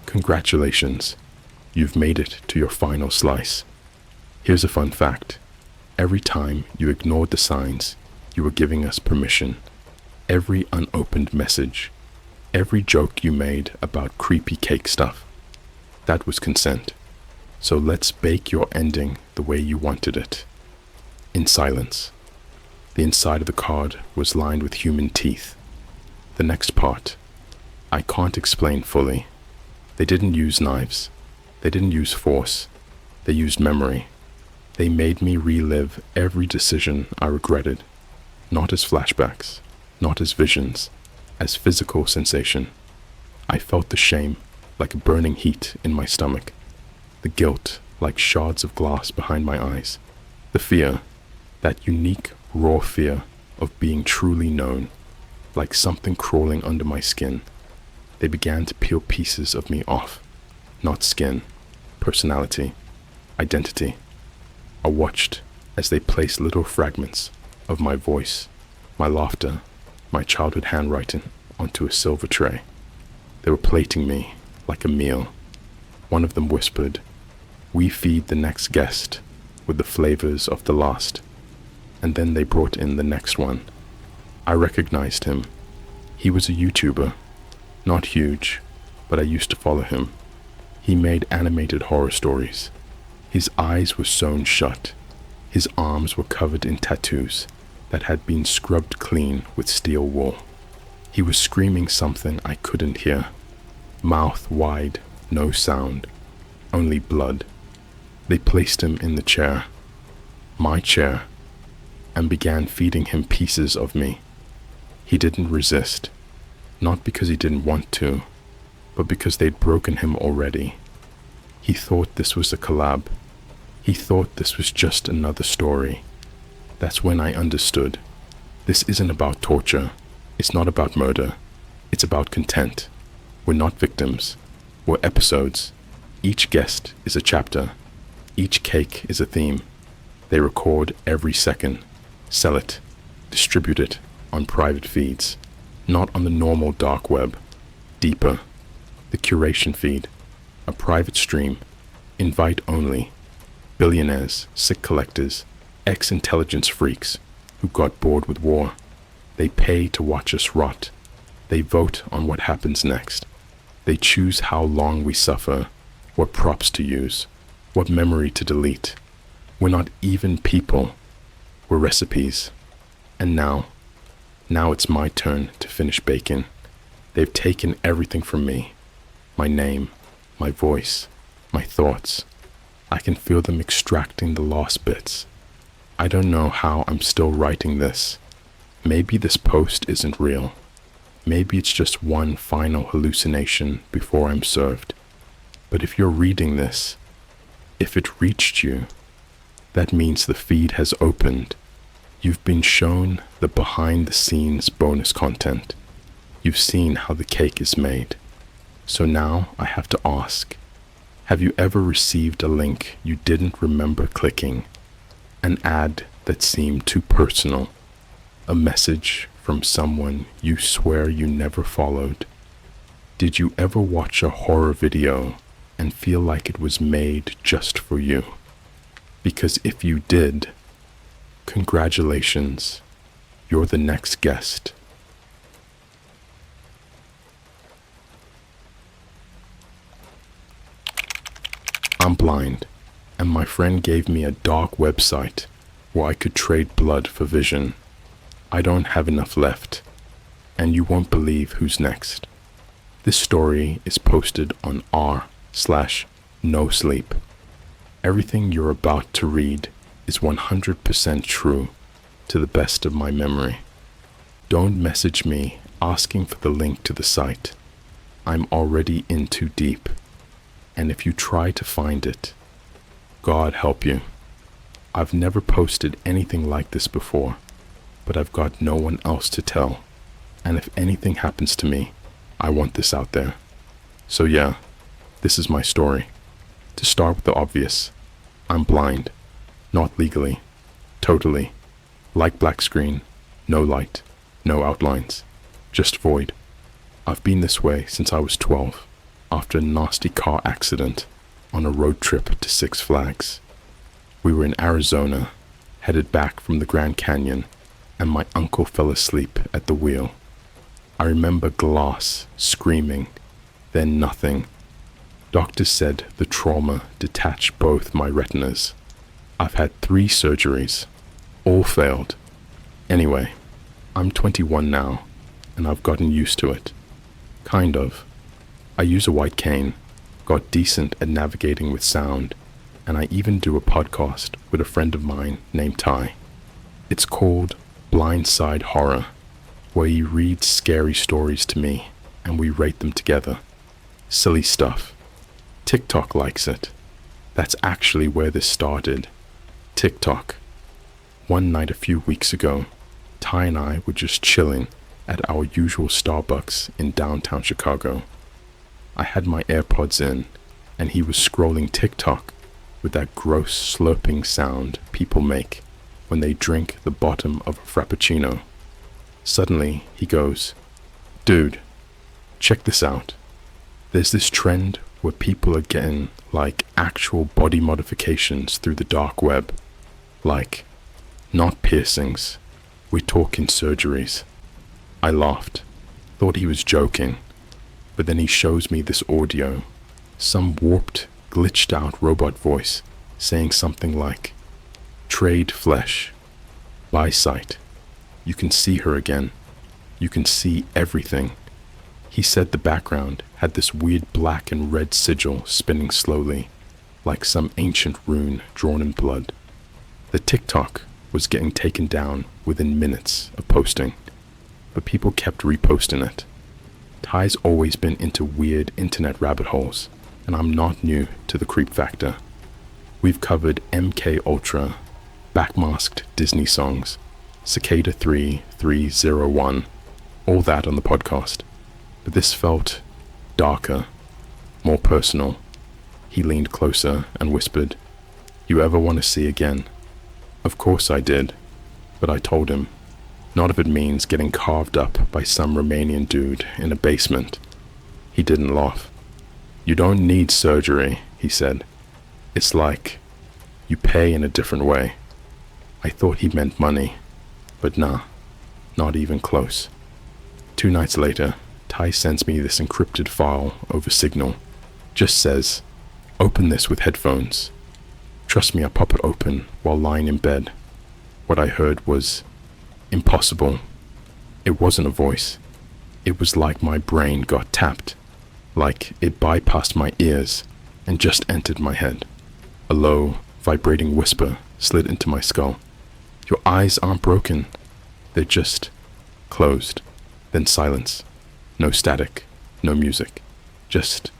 Congratulations. You've made it to your final slice. Here's a fun fact. Every time you ignored the signs, you were giving us permission. Every unopened message, every joke you made about creepy cake stuff, that was consent. So let's bake your ending the way you wanted it. In silence. The inside of the card was lined with human teeth. The next part, I can't explain fully. They didn't use knives. They didn't use force. They used memory. They made me relive every decision I regretted, not as flashbacks, not as visions, as physical sensation. I felt the shame like a burning heat in my stomach, the guilt like shards of glass behind my eyes, the fear, that unique, raw fear of being truly known, like something crawling under my skin. They began to peel pieces of me off, not skin, personality, identity. I watched as they placed little fragments of my voice, my laughter, my childhood handwriting onto a silver tray. They were plating me like a meal. One of them whispered, "We feed the next guest with the flavors of the last." And then they brought in the next one. I recognized him. He was a YouTuber, not huge, but I used to follow him. He made animated horror stories. His eyes were sewn shut. His arms were covered in tattoos that had been scrubbed clean with steel wool. He was screaming something I couldn't hear. Mouth wide, no sound, only blood. They placed him in the chair, my chair, and began feeding him pieces of me. He didn't resist, not because he didn't want to, but because they'd broken him already. He thought this was a collab. He thought this was just another story. That's when I understood. This isn't about torture. It's not about murder. It's about content. We're not victims. We're episodes. Each guest is a chapter. Each cake is a theme. They record every second, sell it, distribute it on private feeds, not on the normal dark web. Deeper, the curation feed, a private stream, invite only, billionaires, sick collectors, ex-intelligence freaks who got bored with war. They pay to watch us rot. They vote on what happens next. They choose how long we suffer, what props to use, what memory to delete. We're not even people. We're recipes. And now it's my turn to finish baking. They've taken everything from me. My name, my voice, my thoughts. I can feel them extracting the lost bits. I don't know how I'm still writing this. Maybe this post isn't real. Maybe it's just one final hallucination before I'm served. But if you're reading this, if it reached you, That means the feed has opened. You've been shown the behind-the-scenes bonus content. You've seen how the cake is made. So now I have to ask, have you ever received a link you didn't remember clicking? An ad that seemed too personal? A message from someone you swear you never followed? Did you ever watch a horror video and feel like it was made just for you? Because if you did, congratulations, you're the next guest. I'm blind, and my friend gave me a dark website where I could trade blood for vision. I don't have enough left, and you won't believe who's next. This story is posted on r/nosleep. Everything you're about to read is 100% true to the best of my memory. Don't message me asking for the link to the site. I'm already in too deep. And if you try to find it, God help you. I've never posted anything like this before, but I've got no one else to tell. And if anything happens to me, I want this out there. So yeah, this is my story. To start with the obvious, I'm blind. Not legally. Totally. Like black screen, no light, no outlines, just void. I've been this way since I was 12. After a nasty car accident on a road trip to Six Flags. We were in Arizona, headed back from the Grand Canyon, and my uncle fell asleep at the wheel. I remember glass, screaming, then nothing. Doctors said the trauma detached both my retinas. I've had 3 surgeries, all failed. Anyway, I'm 21 now, and I've gotten used to it. Kind of. I use a white cane, got decent at navigating with sound, and I even do a podcast with a friend of mine named Ty. It's called Blindside Horror, where he reads scary stories to me and we rate them together. Silly stuff. TikTok likes it. That's actually where this started. TikTok. One night a few weeks ago, Ty and I were just chilling at our usual Starbucks in downtown Chicago. I had my AirPods in, and he was scrolling TikTok with that gross slurping sound people make when they drink the bottom of a Frappuccino. Suddenly, he goes, "Dude, check this out. There's this trend where people are getting, like, actual body modifications through the dark web. Like, not piercings. We're talking surgeries." I laughed, thought he was joking. But then he shows me this audio, some warped, glitched out robot voice saying something like, "Trade flesh, buy sight. You can see her again. You can see everything." He said the background had this weird black and red sigil spinning slowly, like some ancient rune drawn in blood. The TikTok was getting taken down within minutes of posting, but people kept reposting it. Ty's always been into weird internet rabbit holes, and I'm not new to the creep factor. We've covered MK Ultra, backmasked Disney songs, Cicada 3301, all that on the podcast. But this felt darker, more personal. He leaned closer and whispered, "You ever want to see again?" Of course I did, but I told him, not if it means getting carved up by some Romanian dude in a basement. He didn't laugh. "You don't need surgery," he said. "It's like you pay in a different way." I thought he meant money, but nah, not even close. 2 nights later, Ty sends me this encrypted file over Signal. Just says, "Open this with headphones." Trust me, I pop it open while lying in bed. What I heard was impossible. It wasn't a voice. It was like my brain got tapped, like it bypassed my ears and just entered my head. A low, vibrating whisper slid into my skull. "Your eyes aren't broken. They're just closed." Then silence. No static, no music. Just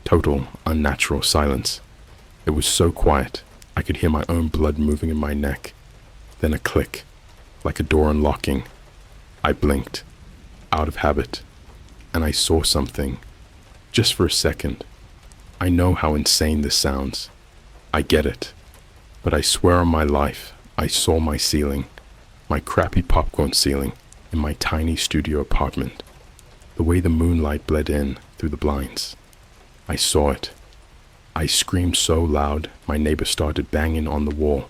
total, unnatural silence. It was so quiet, I could hear my own blood moving in my neck. Then a click, like a door unlocking. I blinked, out of habit, and I saw something. Just for a second. I know how insane this sounds. I get it. But I swear on my life, I saw my ceiling, my crappy popcorn ceiling in my tiny studio apartment. The way the moonlight bled in through the blinds. I saw it. I screamed so loud, my neighbor started banging on the wall.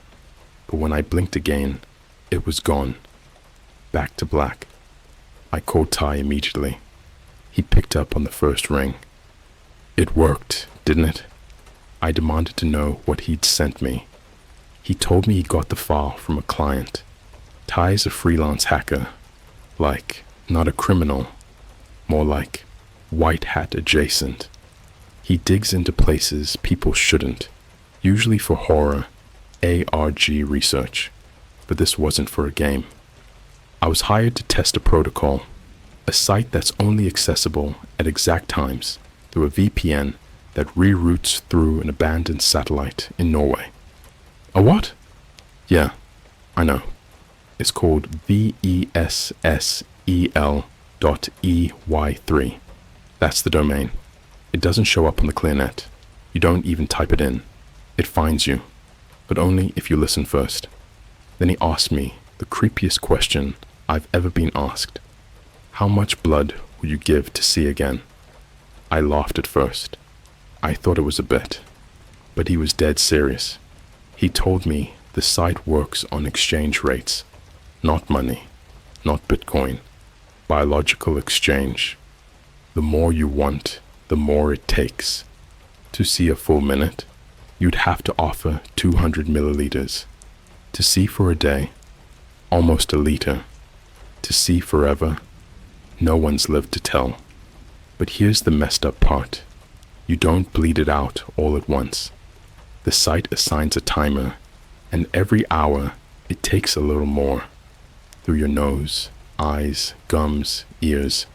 But when I blinked again, it was gone. Back to black. I called Ty immediately. He picked up on the first ring. It worked, didn't it? I demanded to know what he'd sent me. He told me he got the file from a client. Ty is a freelance hacker. Like, not a criminal. More like white hat adjacent. He digs into places people shouldn't, usually for horror, ARG research, but this wasn't for a game. I was hired to test a protocol, a site that's only accessible at exact times through a VPN that reroutes through an abandoned satellite in Norway. A what? Yeah, I know. It's called VESSEL.EY3. That's the domain. It doesn't show up on the ClearNet. You don't even type it in. It finds you, but only if you listen first. Then he asked me the creepiest question I've ever been asked. How much blood would you give to see again? I laughed at first. I thought it was a bit, but he was dead serious. He told me the site works on exchange rates, not money, not Bitcoin, biological exchange. The more you want, the more it takes. To see a full minute, you'd have to offer 200 milliliters. To see for a day, almost a liter. To see forever, no one's lived to tell. But here's the messed up part. You don't bleed it out all at once. The site assigns a timer, and every hour it takes a little more. Through your nose, eyes, gums, ears.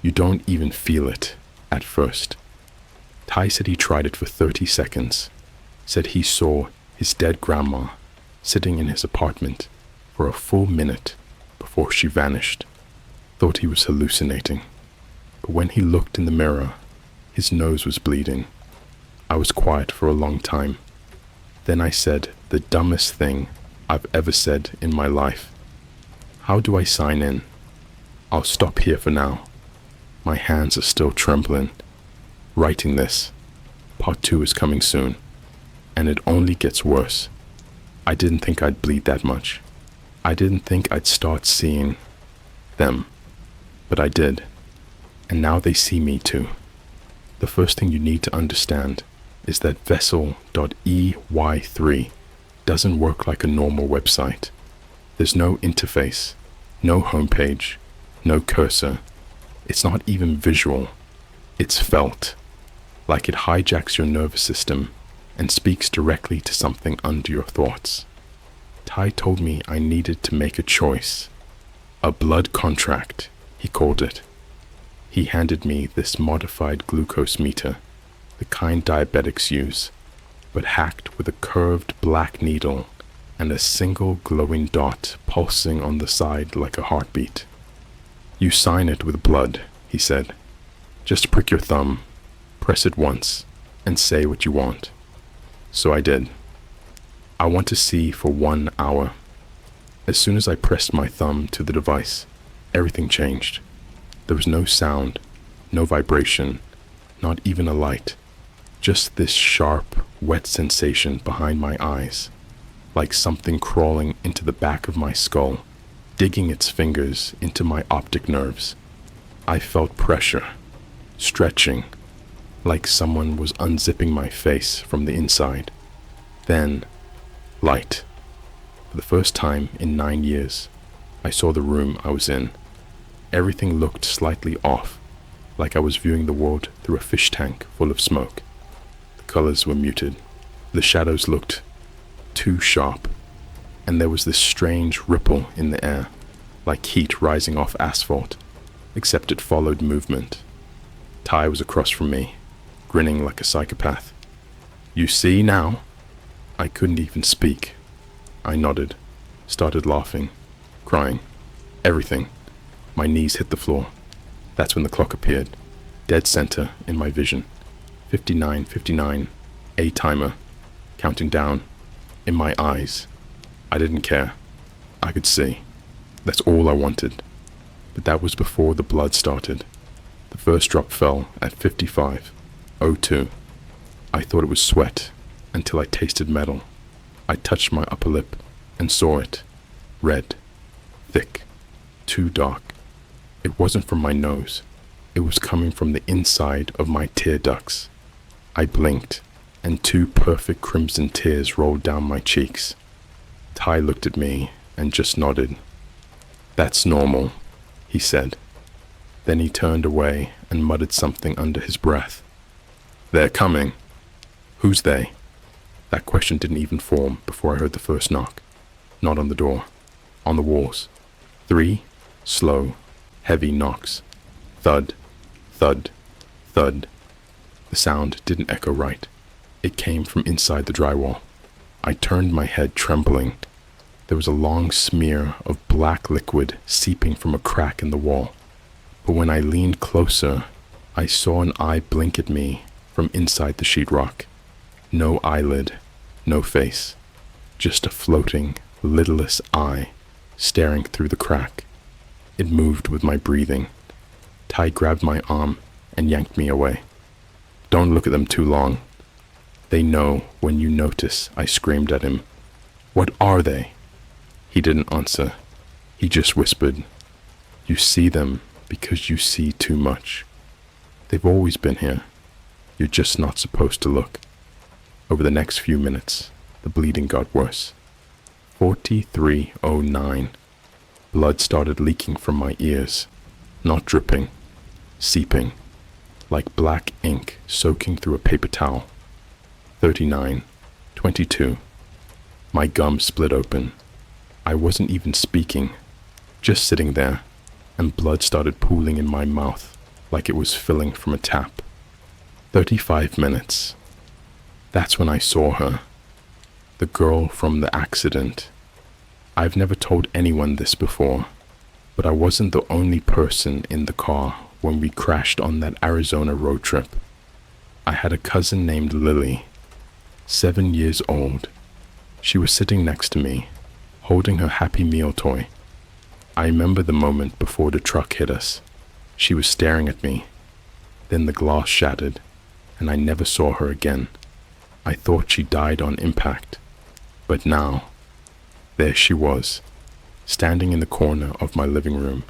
You don't even feel it at first. Ty said he tried it for 30 seconds. Said he saw his dead grandma sitting in his apartment for a full minute before she vanished. Thought he was hallucinating. But when he looked in the mirror, his nose was bleeding. I was quiet for a long time. Then I said the dumbest thing I've ever said in my life. How do I sign in? I'll stop here for now. My hands are still trembling. Writing this. Part 2 is coming soon. And it only gets worse. I didn't think I'd bleed that much. I didn't think I'd start seeing them. But I did. And now they see me too. The first thing you need to understand is that Vessel.EY3 doesn't work like a normal website. There's no interface, no homepage, no cursor. It's not even visual. It's felt, like it hijacks your nervous system and speaks directly to something under your thoughts. Ty told me I needed to make a choice. A blood contract, he called it. He handed me this modified glucose meter, the kind diabetics use, but hacked with a curved black needle and a single glowing dot pulsing on the side like a heartbeat. You sign it with blood, he said. Just prick your thumb, press it once, and say what you want. So I did. I want to see for 1 hour. As soon as I pressed my thumb to the device, everything changed. There was no sound, no vibration, not even a light. Just this sharp, wet sensation behind my eyes, like something crawling into the back of my skull, digging its fingers into my optic nerves. I felt pressure, stretching, like someone was unzipping my face from the inside. Then, light. For the first time in 9 years, I saw the room I was in. Everything looked slightly off, like I was viewing the world through a fish tank full of smoke. The colors were muted. The shadows looked too sharp, and there was this strange ripple in the air, like heat rising off asphalt, except it followed movement. Ty was across from me, grinning like a psychopath. You see now? I couldn't even speak. I nodded, started laughing, crying, everything. My knees hit the floor. That's when the clock appeared, dead center in my vision. 59:59, a timer, counting down, in my eyes. I didn't care. I could see. That's all I wanted. But that was before the blood started. The first drop fell at 55:02. I thought it was sweat until I tasted metal. I touched my upper lip and saw it. Red. Thick. Too dark. It wasn't from my nose. It was coming from the inside of my tear ducts. I blinked, and 2 perfect crimson tears rolled down my cheeks. Ty looked at me and just nodded. "That's normal," he said. Then he turned away and muttered something under his breath. "They're coming." "Who's they?" That question didn't even form before I heard the first knock. Not on the door. On the walls. 3 slow, heavy knocks. Thud, thud, thud. The sound didn't echo right. It came from inside the drywall. I turned my head, trembling. There was a long smear of black liquid seeping from a crack in the wall. But when I leaned closer, I saw an eye blink at me from inside the sheetrock. No eyelid, no face. Just a floating, lidless eye staring through the crack. It moved with my breathing. Ty grabbed my arm and yanked me away. "Don't look at them too long. They know when you notice," I screamed at him. "What are they?" He didn't answer. He just whispered, "You see them because you see too much. They've always been here. You're just not supposed to look." Over the next few minutes, the bleeding got worse. 43:09. Blood started leaking from my ears, not dripping, seeping, like black ink soaking through a paper towel. 39:22. My gums split open. I wasn't even speaking, just sitting there, and blood started pooling in my mouth like it was filling from a tap. 35 minutes. That's when I saw her. The girl from the accident. I've never told anyone this before, but I wasn't the only person in the car when we crashed on that Arizona road trip. I had a cousin named Lily, 7 years old. She was sitting next to me, holding her Happy Meal toy. I remember the moment before the truck hit us. She was staring at me. Then the glass shattered, and I never saw her again. I thought she died on impact. But now, there she was, standing in the corner of my living room,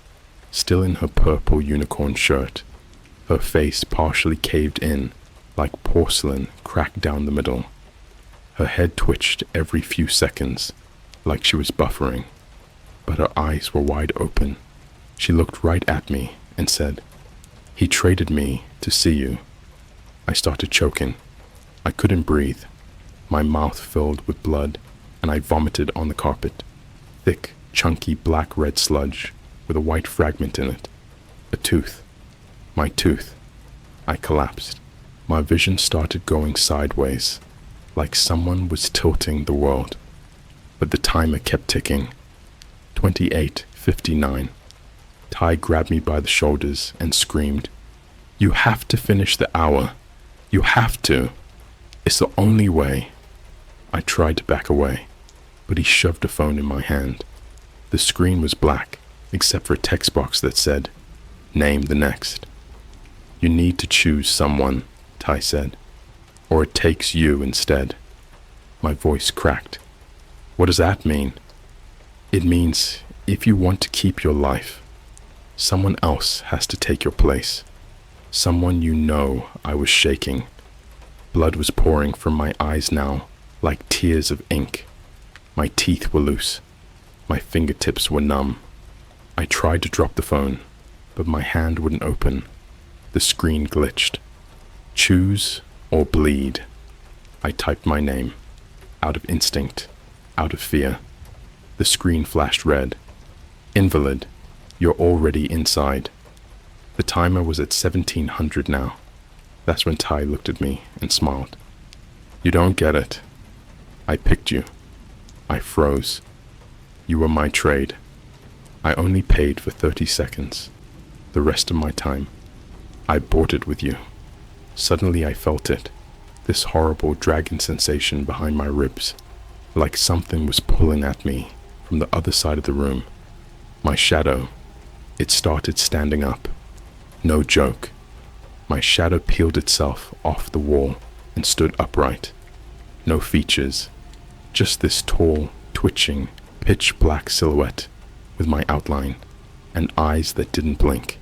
still in her purple unicorn shirt, her face partially caved in, like porcelain cracked down the middle. Her head twitched every few seconds, like she was buffering, but her eyes were wide open. She looked right at me and said, "He traded me to see you." I started choking. I couldn't breathe. My mouth filled with blood, and I vomited on the carpet. Thick, chunky black-red sludge with a white fragment in it. A tooth. My tooth. I collapsed. My vision started going sideways, like someone was tilting the world. But the timer kept ticking. 28:59. Ty grabbed me by the shoulders and screamed, "You have to finish the hour. You have to. It's the only way." I tried to back away, but he shoved a phone in my hand. The screen was black, except for a text box that said, "Name the next." "You need to choose someone," Ty said, "or it takes you instead." My voice cracked. "What does that mean?" "It means if you want to keep your life, someone else has to take your place. Someone you know." I was shaking. Blood was pouring from my eyes now, like tears of ink. My teeth were loose. My fingertips were numb. I tried to drop the phone, but my hand wouldn't open. The screen glitched. "Choose or bleed." I typed my name, out of instinct, out of fear. The screen flashed red. "Invalid, you're already inside." The timer was at 1700 now. That's when Ty looked at me and smiled. "You don't get it. I picked you. I froze. You were my trade. I only paid for 30 seconds. The rest of my time, I bought it with you. Suddenly I felt it, this horrible dragging sensation behind my ribs, like something was pulling at me from the other side of the room. My shadow, it started standing up. No joke. My shadow peeled itself off the wall and stood upright. No features, just this tall, twitching, pitch-black silhouette with my outline and eyes that didn't blink.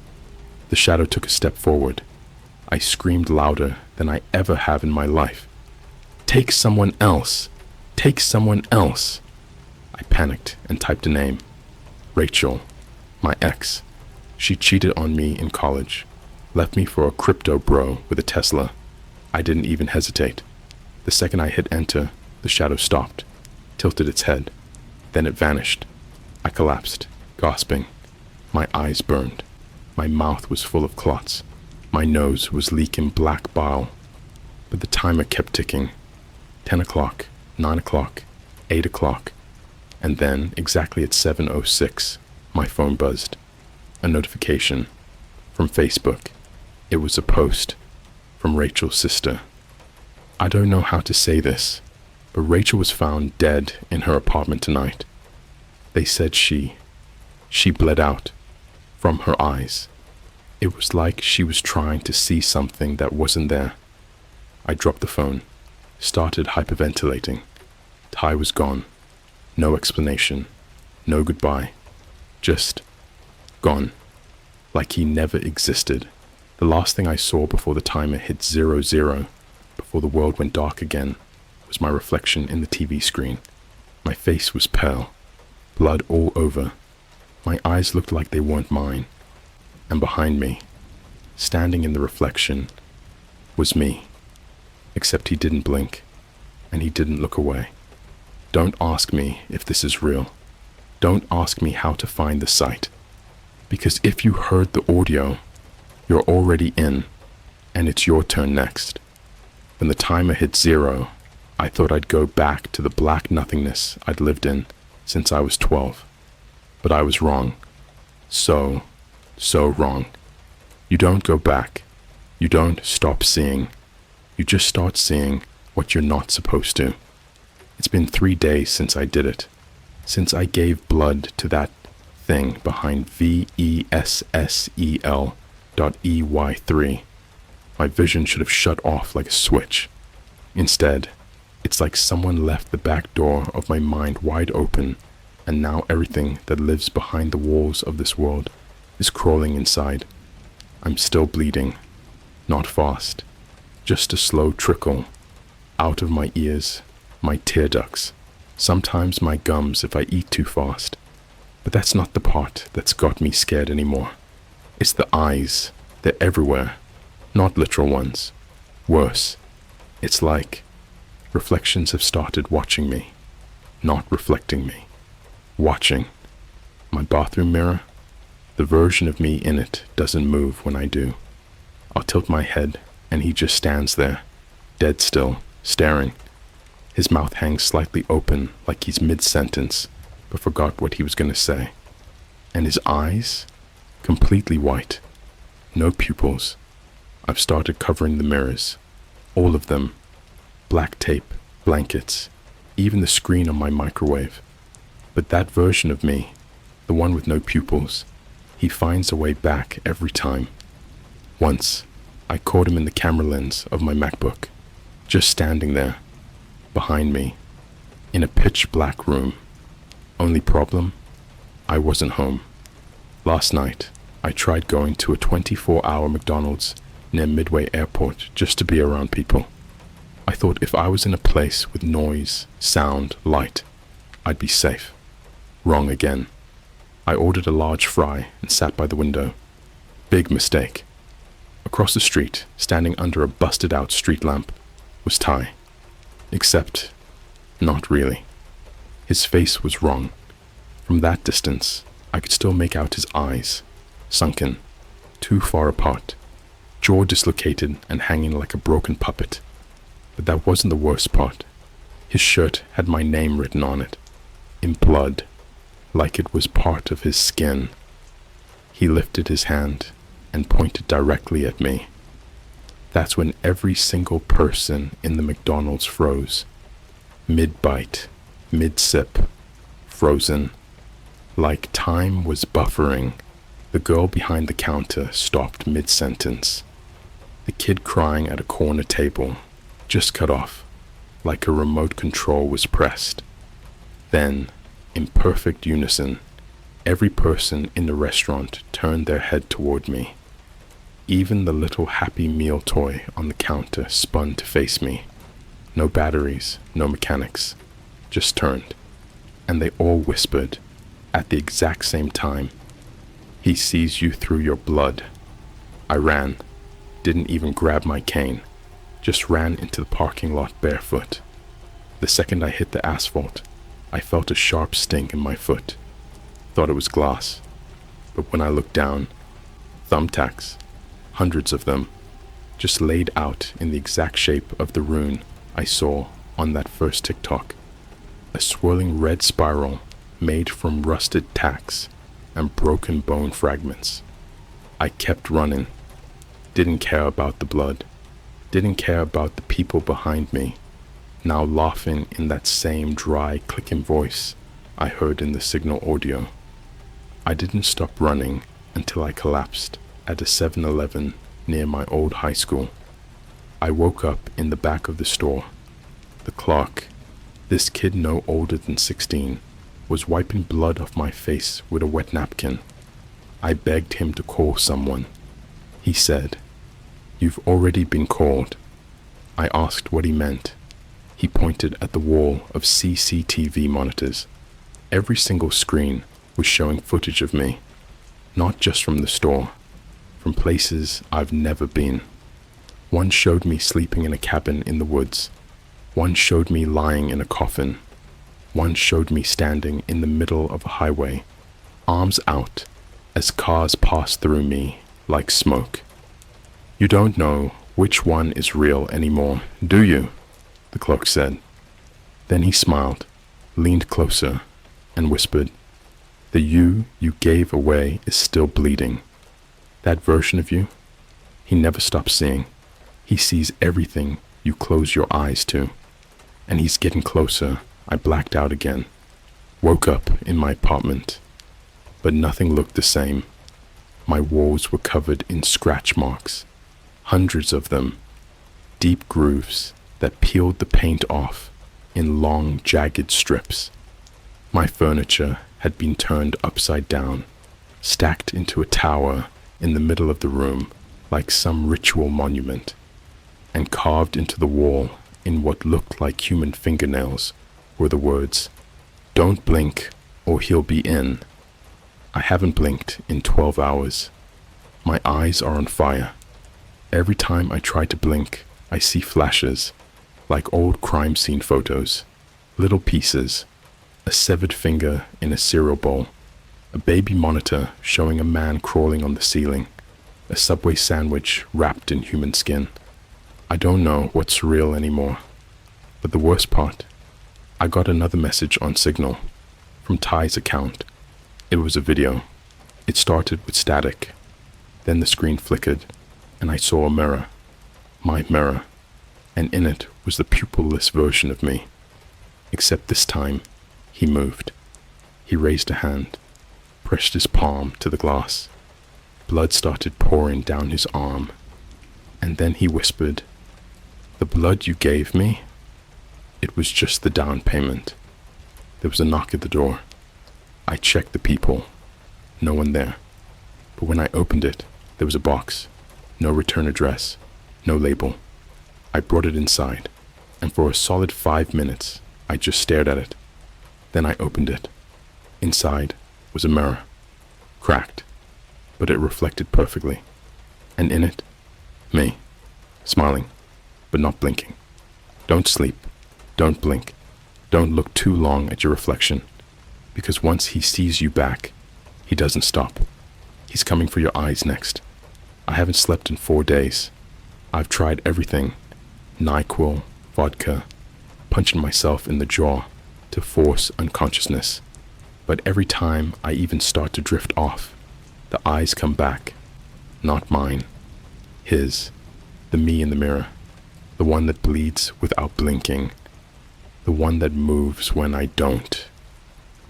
The shadow took a step forward. I screamed louder than I ever have in my life. Take someone else! Take someone else! I panicked and typed a name. Rachel, my ex. She cheated on me in college, left me for a crypto bro with a Tesla. I didn't even hesitate. The second I hit enter, the shadow stopped, tilted its head. Then it vanished. I collapsed, gasping. My eyes burned. My mouth was full of clots. My nose was leaking black bile. But the timer kept ticking. 10 o'clock, 9 o'clock, 8 o'clock. And then, exactly at 7:06, my phone buzzed. A notification. From Facebook. It was a post. From Rachel's sister. I don't know how to say this, but Rachel was found dead in her apartment tonight. They said she bled out from her eyes. It was like she was trying to see something that wasn't there. I dropped the phone, started hyperventilating. Ty was gone. No explanation, no goodbye, just gone, like he never existed. The last thing I saw before the timer hit 00, before the world went dark again, was my reflection in the TV screen. My face was pale, blood all over. My eyes looked like they weren't mine. And behind me, standing in the reflection, was me. Except he didn't blink, and he didn't look away. Don't ask me if this is real. Don't ask me how to find the site. Because if you heard the audio, you're already in, and it's your turn next. When the timer hit 0, I thought I'd go back to the black nothingness I'd lived in since I was 12. But I was wrong. So wrong. You don't go back. You don't stop seeing. You just start seeing what you're not supposed to. It's been 3 days since I did it. Since I gave blood to that thing behind VESSEL.EY3. My vision should have shut off like a switch. Instead, it's like someone left the back door of my mind wide open, and now everything that lives behind the walls of this world is crawling inside. I'm still bleeding, not fast, just a slow trickle out of my ears, my tear ducts, sometimes my gums if I eat too fast. But that's not the part that's got me scared anymore. It's the eyes. They're everywhere, not literal ones. Worse, it's like reflections have started watching me, not reflecting me. Watching. My bathroom mirror, the version of me in it doesn't move when I do. I'll tilt my head and he just stands there, dead still, staring. His mouth hangs slightly open like he's mid-sentence, but forgot what he was going to say. And his eyes? Completely white. No pupils. I've started covering the mirrors. All of them. Black tape, blankets, even the screen on my microwave. But that version of me, the one with no pupils, he finds a way back every time. Once, I caught him in the camera lens of my MacBook, just standing there, behind me, in a pitch black room. Only problem? I wasn't home. Last night, I tried going to a 24-hour McDonald's near Midway Airport just to be around people. I thought if I was in a place with noise, sound, light, I'd be safe. Wrong again. I ordered a large fry and sat by the window. Big mistake. Across the street, standing under a busted-out street lamp, was Ty. Except, not really. His face was wrong. From that distance, I could still make out his eyes, sunken, too far apart, jaw dislocated and hanging like a broken puppet. But that wasn't the worst part. His shirt had my name written on it, in blood, like it was part of his skin. He lifted his hand and pointed directly at me. That's when every single person in the McDonald's froze. Mid-bite, mid-sip, frozen. Like time was buffering, the girl behind the counter stopped mid-sentence. The kid crying at a corner table just cut off, like a remote control was pressed. Then, in perfect unison, every person in the restaurant turned their head toward me. Even the little Happy Meal toy on the counter spun to face me. No batteries, no mechanics, just turned. And they all whispered, at the exact same time, "He sees you through your blood." I ran, didn't even grab my cane, just ran into the parking lot barefoot. The second I hit the asphalt, I felt a sharp sting in my foot. Thought it was glass, but when I looked down, thumbtacks, hundreds of them, just laid out in the exact shape of the rune I saw on that first TikTok. A swirling red spiral made from rusted tacks and broken bone fragments. I kept running, didn't care about the blood, didn't care about the people behind me, now laughing in that same dry clicking voice I heard in the signal audio. I didn't stop running until I collapsed at a 7-Eleven near my old high school. I woke up in the back of the store. The clerk, this kid no older than 16, was wiping blood off my face with a wet napkin. I begged him to call someone. He said, "You've already been called." I asked what he meant. He pointed at the wall of CCTV monitors. Every single screen was showing footage of me, not just from the store, from places I've never been. One showed me sleeping in a cabin in the woods. One showed me lying in a coffin. One showed me standing in the middle of a highway, arms out, as cars passed through me like smoke. "You don't know which one is real anymore, do you?" the clerk said. Then he smiled, leaned closer, and whispered, "The you gave away is still bleeding. That version of you, he never stops seeing. He sees everything you close your eyes to. And he's getting closer." I blacked out again, woke up in my apartment, but nothing looked the same. My walls were covered in scratch marks, hundreds of them, deep grooves that peeled the paint off in long, jagged strips. My furniture had been turned upside down, stacked into a tower in the middle of the room like some ritual monument, and carved into the wall in what looked like human fingernails were the words, "Don't blink or he'll be in." I haven't blinked in 12 hours. My eyes are on fire. Every time I try to blink, I see flashes, like old crime scene photos, little pieces, a severed finger in a cereal bowl, a baby monitor showing a man crawling on the ceiling, a Subway sandwich wrapped in human skin. I don't know what's real anymore. But the worst part, I got another message on Signal from Ty's account. It was a video. It started with static. Then the screen flickered, and I saw a mirror, my mirror, and in it was the pupil-less version of me. Except this time, he moved. He raised a hand, pressed his palm to the glass. Blood started pouring down his arm, and then he whispered, "The blood you gave me?" It was just the down payment. There was a knock at the door. I checked the people. No one there. But when I opened it, there was a box. No return address. No label. I brought it inside, and for a solid 5 minutes, I just stared at it. Then I opened it. Inside was a mirror. Cracked, but it reflected perfectly. And in it, me, smiling, but not blinking. Don't sleep. Don't blink. Don't look too long at your reflection, because once he sees you back, he doesn't stop. He's coming for your eyes next. I haven't slept in 4 days. I've tried everything. NyQuil, vodka, punching myself in the jaw to force unconsciousness. But every time I even start to drift off, the eyes come back. Not mine. His. The me in the mirror. The one that bleeds without blinking. The one that moves when I don't.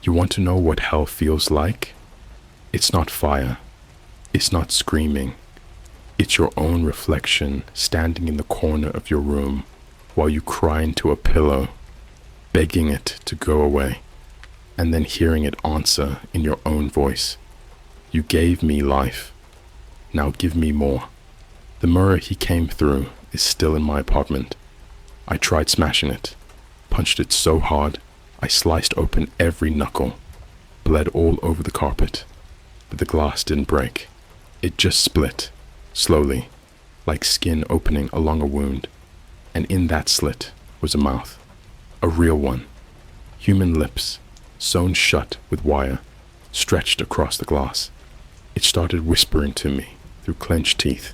You want to know what hell feels like? It's not fire. It's not screaming. It's your own reflection standing in the corner of your room while you cry into a pillow, begging it to go away, and then hearing it answer in your own voice. You gave me life. Now give me more. The mirror he came through is still in my apartment. I tried smashing it, punched it so hard I sliced open every knuckle, bled all over the carpet, but the glass didn't break. It just split, slowly, like skin opening along a wound, and in that slit was a mouth, a real one, human lips, sewn shut with wire, stretched across the glass. It started whispering to me through clenched teeth,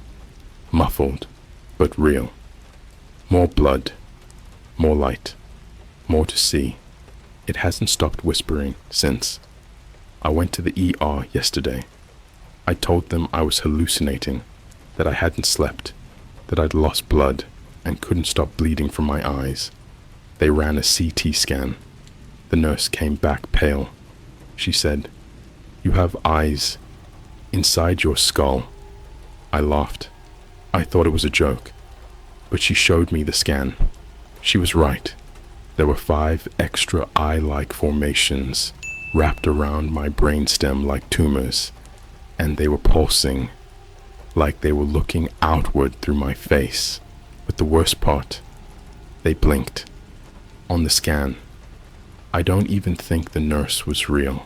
muffled, but real. More blood, more light, more to see. It hasn't stopped whispering since. I went to the ER yesterday. I told them I was hallucinating, that I hadn't slept, that I'd lost blood and couldn't stop bleeding from my eyes. They ran a CT scan. The nurse came back pale. She said, "You have eyes inside your skull." I laughed. I thought it was a joke, but she showed me the scan. She was right. There were 5 extra eye-like formations wrapped around my brainstem like tumors, and they were pulsing, like they were looking outward through my face. But the worst part, they blinked. On the scan, I don't even think the nurse was real,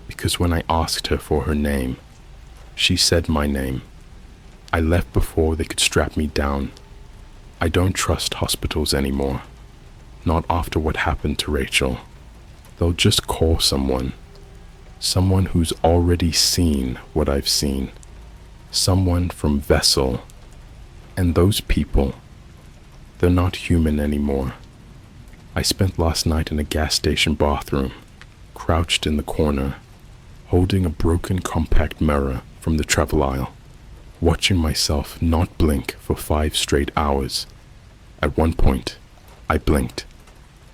because when I asked her for her name, she said my name. I left before they could strap me down. I don't trust hospitals anymore. Not after what happened to Rachel. They'll just call someone who's already seen what I've seen, someone from Vessel, and those people, they're not human anymore. I spent last night in a gas station bathroom, crouched in the corner, holding a broken compact mirror from the travel aisle, watching myself not blink for 5 straight hours. At one point, I blinked,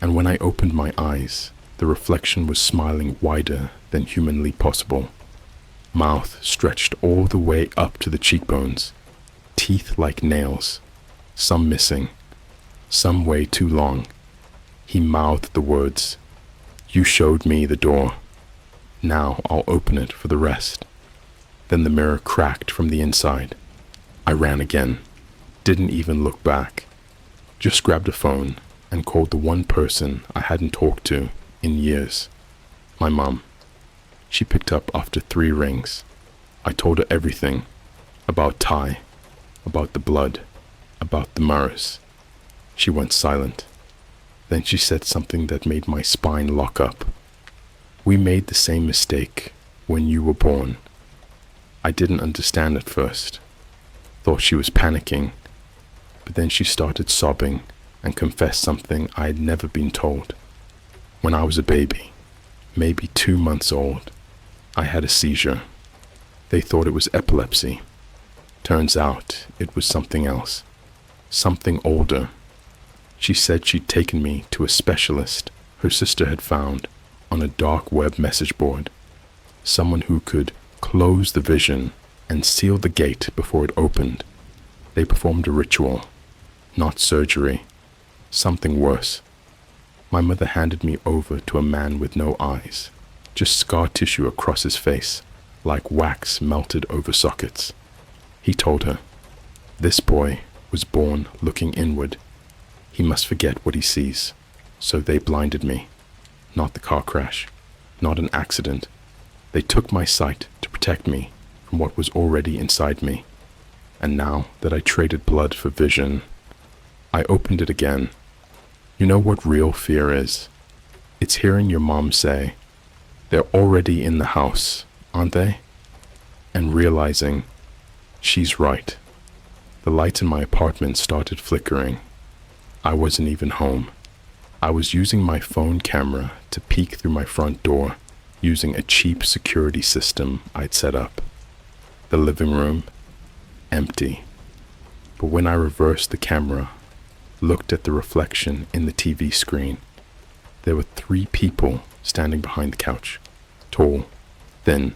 and when I opened my eyes, the reflection was smiling wider than humanly possible. Mouth stretched all the way up to the cheekbones, teeth like nails, some missing, some way too long. He mouthed the words, "You showed me the door. Now I'll open it for the rest." Then the mirror cracked from the inside. I ran again, didn't even look back, just grabbed a phone and called the one person I hadn't talked to in years, my mom. She picked up after 3 rings. I told her everything, about Ty, about the blood, about the mirrors. She went silent. Then she said something that made my spine lock up. "We made the same mistake when you were born." I didn't understand at first, thought she was panicking, but then she started sobbing and confessed something I had never been told. When I was a baby, maybe 2 months old, I had a seizure. They thought it was epilepsy. Turns out it was something else, something older. She said she'd taken me to a specialist her sister had found on a dark web message board, someone who could close the vision and seal the gate before it opened. They performed a ritual, not surgery, something worse. My mother handed me over to a man with no eyes, just scar tissue across his face, like wax melted over sockets. He told her, "This boy was born looking inward. He must forget what he sees." So they blinded me. Not the car crash, not an accident. They took my sight to protect me from what was already inside me. And now that I traded blood for vision, I opened it again. You know what real fear is? It's hearing your mom say, "They're already in the house, aren't they?" And realizing she's right. The lights in my apartment started flickering. I wasn't even home. I was using my phone camera to peek through my front door using a cheap security system I'd set up. The living room, empty. But when I reversed the camera, looked at the reflection in the TV screen, there were 3 people standing behind the couch. Tall, thin,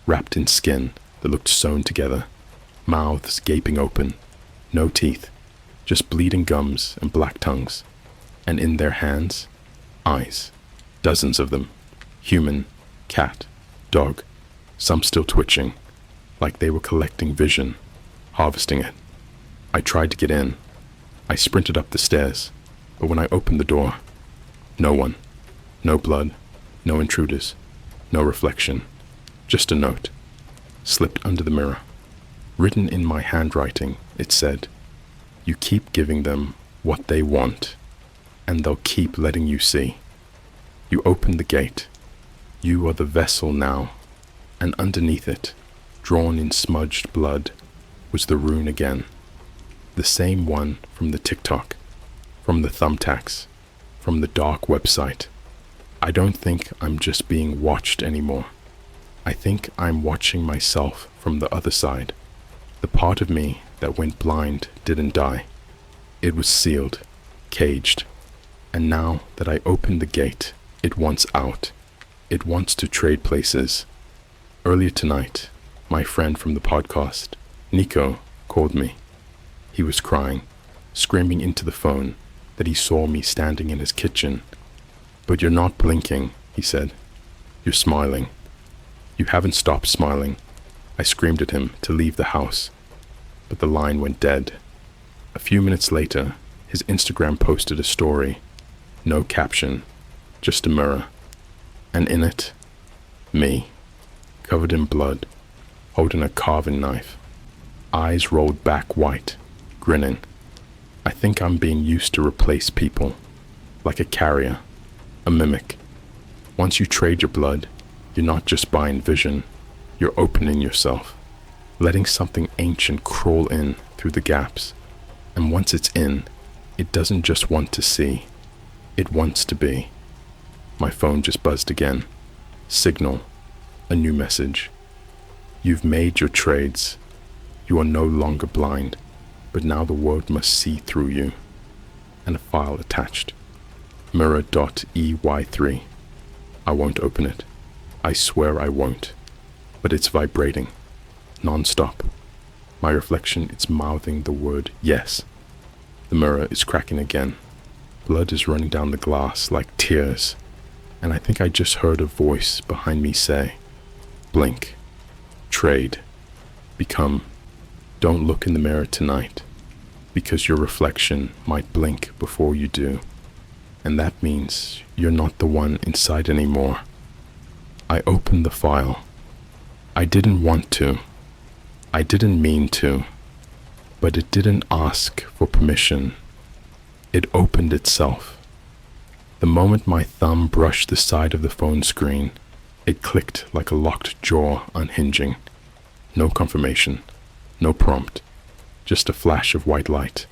wrapped in skin that looked sewn together, mouths gaping open, no teeth, just bleeding gums and black tongues. And in their hands, eyes, dozens of them, human, cat, dog, some still twitching, like they were collecting vision, harvesting it. I tried to get in. I sprinted up the stairs, but when I opened the door, no one, no blood, no intruders, no reflection, just a note, slipped under the mirror. Written in my handwriting, it said, "You keep giving them what they want, and they'll keep letting you see. You opened the gate. You are the vessel now." And underneath it, drawn in smudged blood, was the rune again. The same one from the TikTok, from the thumbtacks, from the dark website. I don't think I'm just being watched anymore. I think I'm watching myself from the other side. The part of me that went blind didn't die. It was sealed, caged. And now that I opened the gate, it wants out. It wants to trade places. Earlier tonight, my friend from the podcast, Nico, called me. He was crying, screaming into the phone that he saw me standing in his kitchen. "But you're not blinking," he said. "You're smiling. You haven't stopped smiling." I screamed at him to leave the house, but the line went dead. A few minutes later, his Instagram posted a story. No caption, just a mirror. And in it, me, covered in blood, holding a carving knife, eyes rolled back white, grinning. I think I'm being used to replace people, like a carrier, a mimic. Once you trade your blood, you're not just buying vision, you're opening yourself, letting something ancient crawl in through the gaps. And once it's in, it doesn't just want to see, it wants to be. My phone just buzzed again. Signal, a new message. "You've made your trades. You are no longer blind, but now the world must see through you." And a file attached. Mirror.ey3. I won't open it. I swear I won't. But it's vibrating. Non-stop. My reflection is mouthing the word yes. The mirror is cracking again. Blood is running down the glass like tears. And I think I just heard a voice behind me say, "Blink. Trade. Become. Don't look in the mirror tonight, because your reflection might blink before you do. And that means you're not the one inside anymore." I opened the file. I didn't want to. I didn't mean to. But it didn't ask for permission. It opened itself. The moment my thumb brushed the side of the phone screen, it clicked like a locked jaw unhinging. No confirmation, no prompt, just a flash of white light,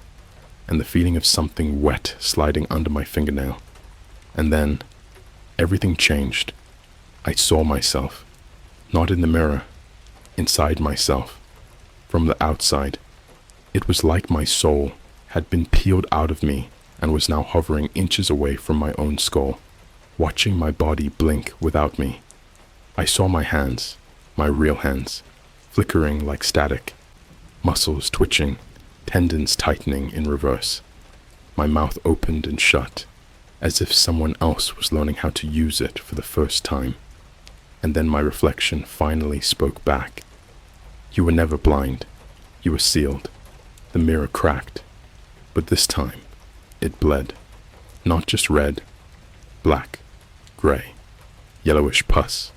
and the feeling of something wet sliding under my fingernail. And then, everything changed. I saw myself, not in the mirror, inside myself, from the outside. It was like my soul had been peeled out of me and was now hovering inches away from my own skull, watching my body blink without me. I saw my hands, my real hands, flickering like static, muscles twitching, tendons tightening in reverse. My mouth opened and shut, as if someone else was learning how to use it for the first time. And then my reflection finally spoke back. "You were never blind. You were sealed." The mirror cracked, but this time it bled. Not just red, black, gray, yellowish pus.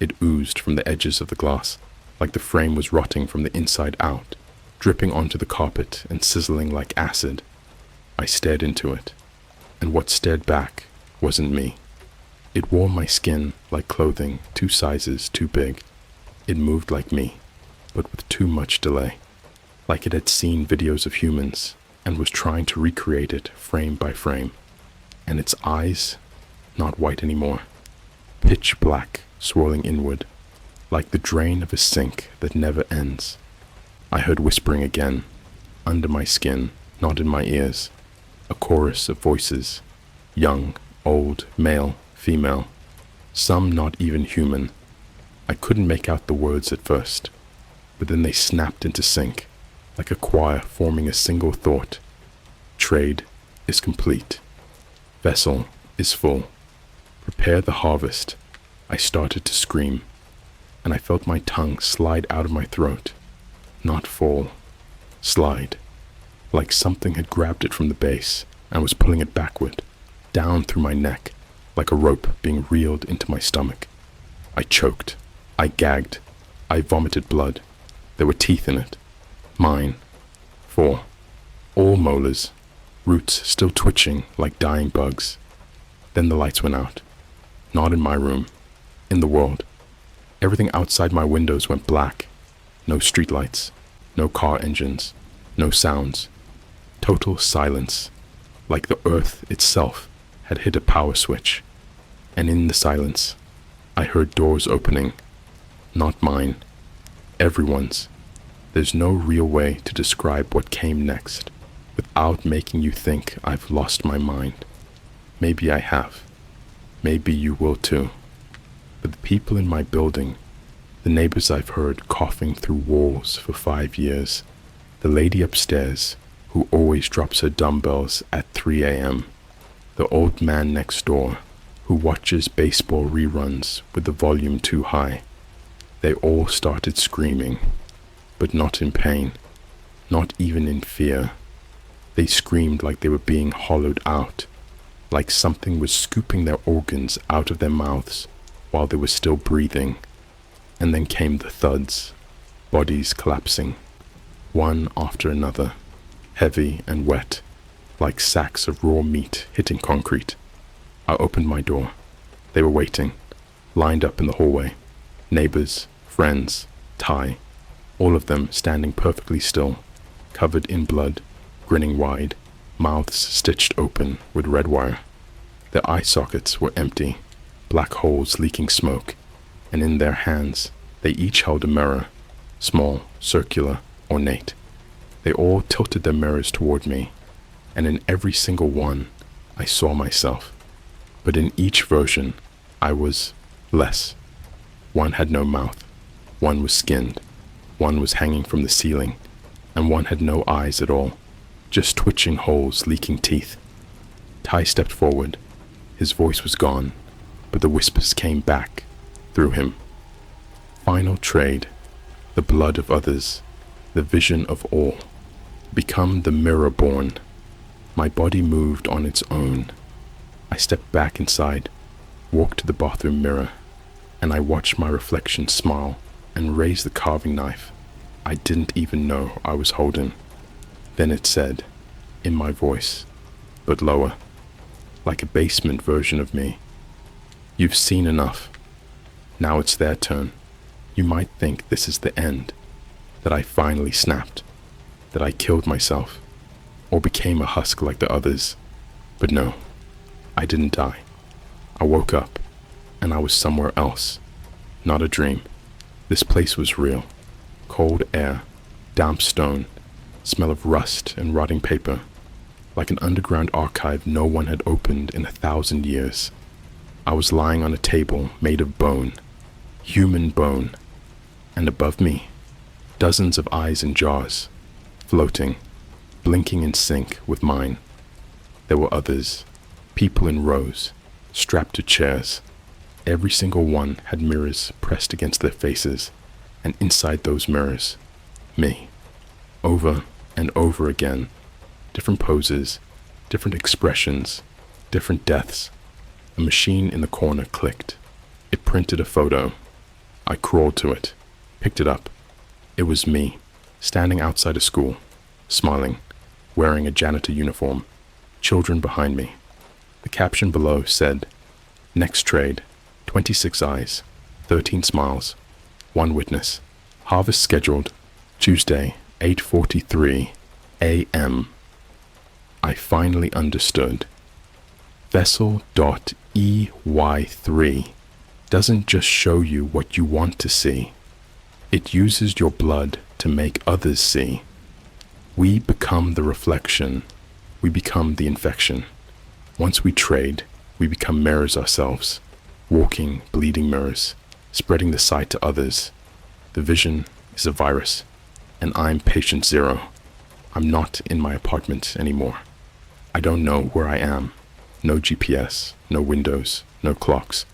It oozed from the edges of the glass, like the frame was rotting from the inside out, dripping onto the carpet and sizzling like acid. I stared into it, and what stared back wasn't me. It wore my skin like clothing 2 sizes too big. It moved like me, but with too much delay, like it had seen videos of humans and was trying to recreate it frame by frame. and its eyes, not white anymore, pitch black, swirling inward, like the drain of a sink that never ends. I heard whispering again, under my skin, not in my ears, a chorus of voices, young, old, male, female, some not even human. I couldn't make out the words at first, but then they snapped into sync, like a choir forming a single thought. Trade is complete. Vessel is full. Prepare the harvest. I started to scream, and I felt my tongue slide out of my throat. Not fall. Slide. Like something had grabbed it from the base and was pulling it backward, down through my neck, like a rope being reeled into my stomach. I choked. I gagged. I vomited blood. There were teeth in it. Mine. 4. All molars. Roots still twitching like dying bugs. Then the lights went out. Not in my room. In the world. Everything outside my windows went black. No streetlights. No car engines. No sounds. Total silence. Like the earth itself had hit a power switch. And in the silence, I heard doors opening. Not mine. Everyone's. There's no real way to describe what came next without making you think I've lost my mind. Maybe I have. Maybe you will too. But the people in my building, the neighbors I've heard coughing through walls for 5 years, the lady upstairs who always drops her dumbbells at 3 a.m., the old man next door who watches baseball reruns with the volume too high, they all started screaming, but not in pain, not even in fear. They screamed like they were being hollowed out, like something was scooping their organs out of their mouths while they were still breathing. And then came the thuds, bodies collapsing, one after another, heavy and wet, like sacks of raw meat hitting concrete. I opened my door. They were waiting, lined up in the hallway. Neighbors, friends, Ty, all of them standing perfectly still, covered in blood, grinning wide, mouths stitched open with red wire. Their eye sockets were empty, black holes leaking smoke, and in their hands they each held a mirror, small, circular, ornate. They all tilted their mirrors toward me, and in every single one I saw myself. But in each version I was less. One had no mouth, one was skinned, one was hanging from the ceiling, and one had no eyes at all, just twitching holes leaking teeth. Ty stepped forward. His voice was gone, but the whispers came back through him. Final trade, the blood of others, the vision of all, become the mirror born. My body moved on its own. I stepped back inside, walked to the bathroom mirror, and I watched my reflection smile and raise the carving knife I didn't even know I was holding. Then it said, in my voice, but lower, like a basement version of me, "You've seen enough. Now it's their turn. You might think this is the end, that I finally snapped, that I killed myself, or became a husk like the others. But no, I didn't die. I woke up, and I was somewhere else. Not a dream. This place was real. Cold air, damp stone, smell of rust and rotting paper, like an underground archive no one had opened in 1,000 years. I was lying on a table made of bone, human bone, and above me, dozens of eyes in jars, floating, blinking in sync with mine. There were others, people in rows, strapped to chairs. Every single one had mirrors pressed against their faces, and inside those mirrors, me. Over and over again, different poses, different expressions, different deaths. A machine in the corner clicked. It printed a photo. I crawled to it, picked it up. It was me, standing outside a school, smiling, wearing a janitor uniform, children behind me. The caption below said, "Next trade, 26 eyes, 13 smiles, 1 witness. Harvest scheduled, Tuesday, 8:43 a.m. I finally understood. Vessel.ey3 doesn't just show you what you want to see. It uses your blood to make others see. We become the reflection. We become the infection. Once we trade, we become mirrors ourselves, walking, bleeding mirrors, spreading the sight to others. The vision is a virus, and I'm patient zero. I'm not in my apartment anymore. I don't know where I am. No GPS, no windows, no clocks,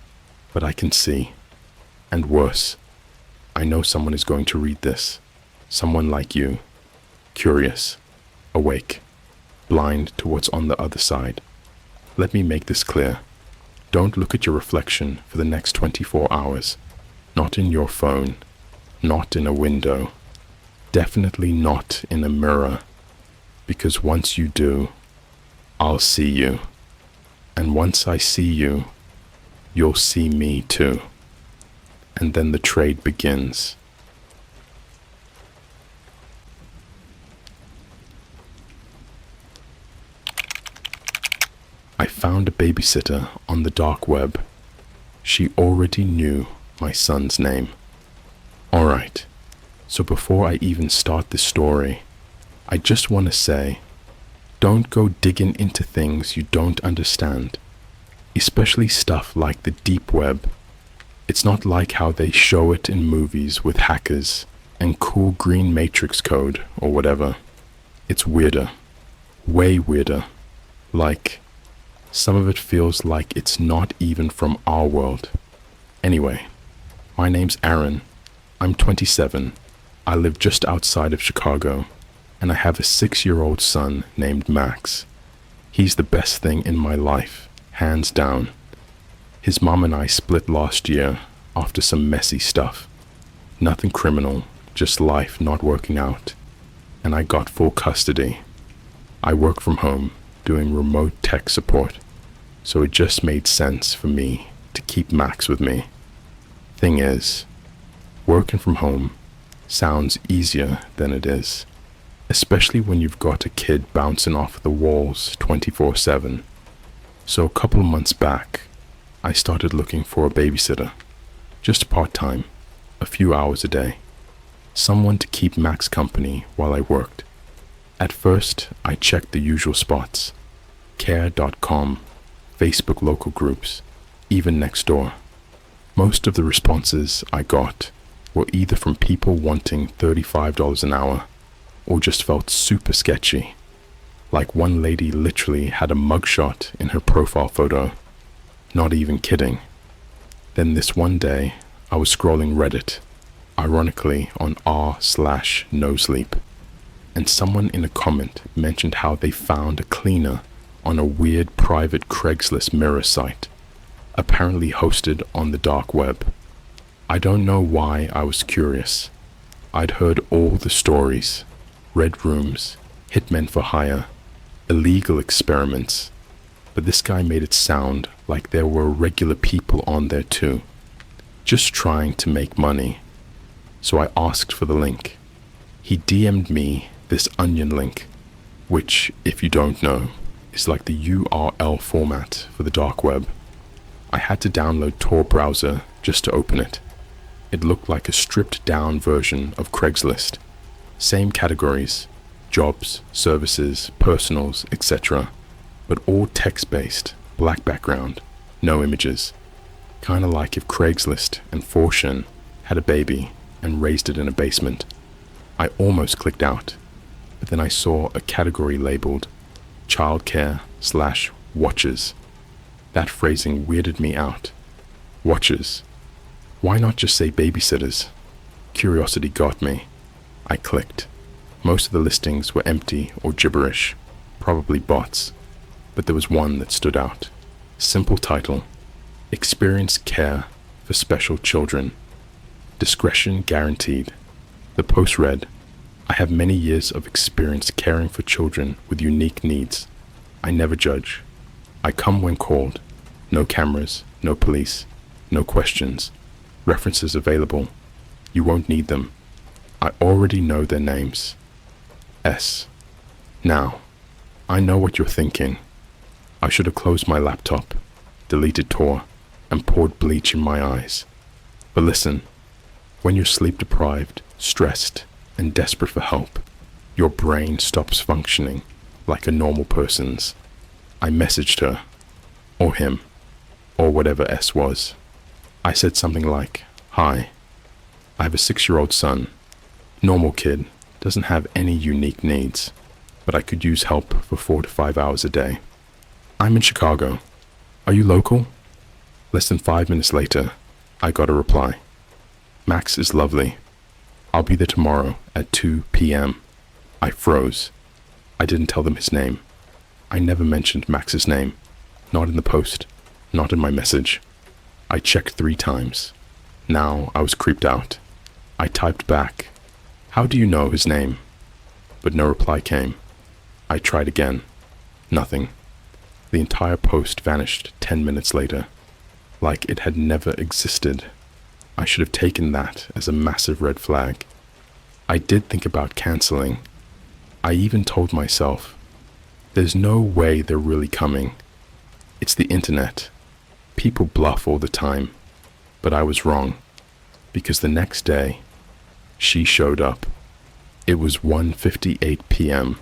but I can see. And worse, I know someone is going to read this. Someone like you, curious, awake, blind to what's on the other side. Let me make this clear. Don't look at your reflection for the next 24 hours. Not in your phone, not in a window, definitely not in a mirror, because once you do, I'll see you. And once I see you, you'll see me too. And then the trade begins. I found a babysitter on the dark web. She already knew my son's name. Alright, so before I even start this story, I just want to say, don't go digging into things you don't understand, especially stuff like the deep web. It's not like how they show it in movies with hackers and cool green matrix code or whatever. It's weirder, way weirder. Like, some of it feels like it's not even from our world. Anyway, my name's Aaron. I'm 27. I live just outside of Chicago, and I have a 6-year-old son named Max. He's the best thing in my life, hands down. His mom and I split last year after some messy stuff. Nothing criminal, just life not working out. And I got full custody. I work from home, doing remote tech support, so it just made sense for me to keep Max with me. Thing is, working from home sounds easier than it is, especially when you've got a kid bouncing off the walls 24/7. So a couple of months back, I started looking for a babysitter, just part-time, a few hours a day, someone to keep Max company while I worked. At first, I checked the usual spots, care.com, Facebook local groups, even Nextdoor. Most of the responses I got were either from people wanting $35 an hour or just felt super sketchy. Like one lady literally had a mugshot in her profile photo. Not even kidding. Then this one day, I was scrolling Reddit, ironically on r/nosleep, and someone in a comment mentioned how they found a cleaner on a weird private Craigslist mirror site, apparently hosted on the dark web. I don't know why I was curious. I'd heard all the stories, red rooms, hitmen for hire, illegal experiments, but this guy made it sound like there were regular people on there too, just trying to make money. So I asked for the link. He DM'd me this onion link, which, if you don't know, is like the URL format for the dark web. I had to download Tor browser just to open it. It looked like a stripped down version of Craigslist. Same categories, jobs, services, personals, etc., but all text-based, black background, no images. Kinda like if Craigslist and Fortune had a baby and raised it in a basement. I almost clicked out, but then I saw a category labeled childcare/watchers. That phrasing weirded me out. Watchers. Why not just say babysitters? Curiosity got me. I clicked. Most of the listings were empty or gibberish, probably bots, but there was one that stood out. Simple title, Experience Care for Special Children. Discretion guaranteed. The post read, I have many years of experience caring for children with unique needs. I never judge. I come when called. No cameras, no police, no questions. References available. You won't need them. I already know their names. S. Now, I know what you're thinking. I should have closed my laptop, deleted Tor, and poured bleach in my eyes. But listen, when you're sleep deprived, stressed, and desperate for help, your brain stops functioning like a normal person's. I messaged her, or him, or whatever S was. I said something like, "Hi, I have a 6-year-old son. Normal kid, doesn't have any unique needs, but I could use help for 4 to 5 hours a day. I'm in Chicago. Are you local?" Less than 5 minutes later, I got a reply. "Max is lovely. I'll be there tomorrow at 2 p.m. I froze. I didn't tell them his name. I never mentioned Max's name. Not in the post, not in my message. I checked 3 times. Now I was creeped out. I typed back, "How do you know his name?" But no reply came. I tried again. Nothing. The entire post vanished 10 minutes later, like it had never existed. I should have taken that as a massive red flag. I did think about canceling. I even told myself, there's no way they're really coming. It's the internet. People bluff all the time. But I was wrong, because the next day, she showed up. It was 1:58 p.m.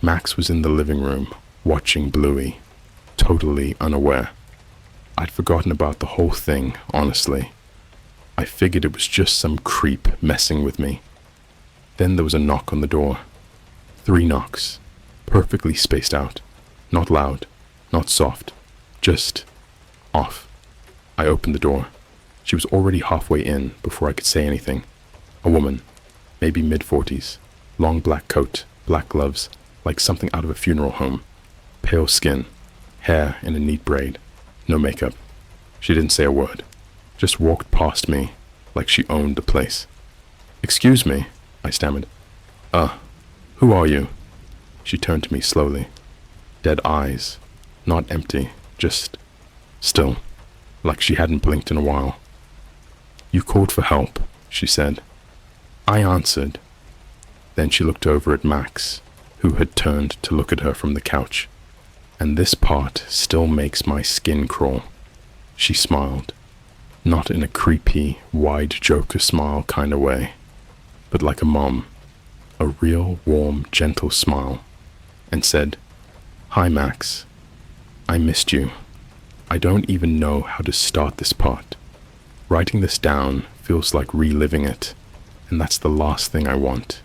Max was in the living room, watching Bluey, totally unaware. I'd forgotten about the whole thing, honestly. I figured it was just some creep messing with me. Then there was a knock on the door. 3 knocks, perfectly spaced out. Not loud, not soft, just off. I opened the door. She was already halfway in before I could say anything. A woman, maybe mid-40s, long black coat, black gloves, like something out of a funeral home. Pale skin, hair in a neat braid, no makeup. She didn't say a word, just walked past me like she owned the place. "Excuse me," I stammered. Who are you?" She turned to me slowly. Dead eyes, not empty, just still, like she hadn't blinked in a while. "You called for help," she said. I answered. Then she looked over at Max, who had turned to look at her from the couch. And this part still makes my skin crawl. She smiled, not in a creepy, wide Joker smile kind of way, but like a mom, a real warm, gentle smile, and said, "Hi, Max. I missed you. I don't even know how to start this part. Writing this down feels like reliving it, and that's the last thing I want.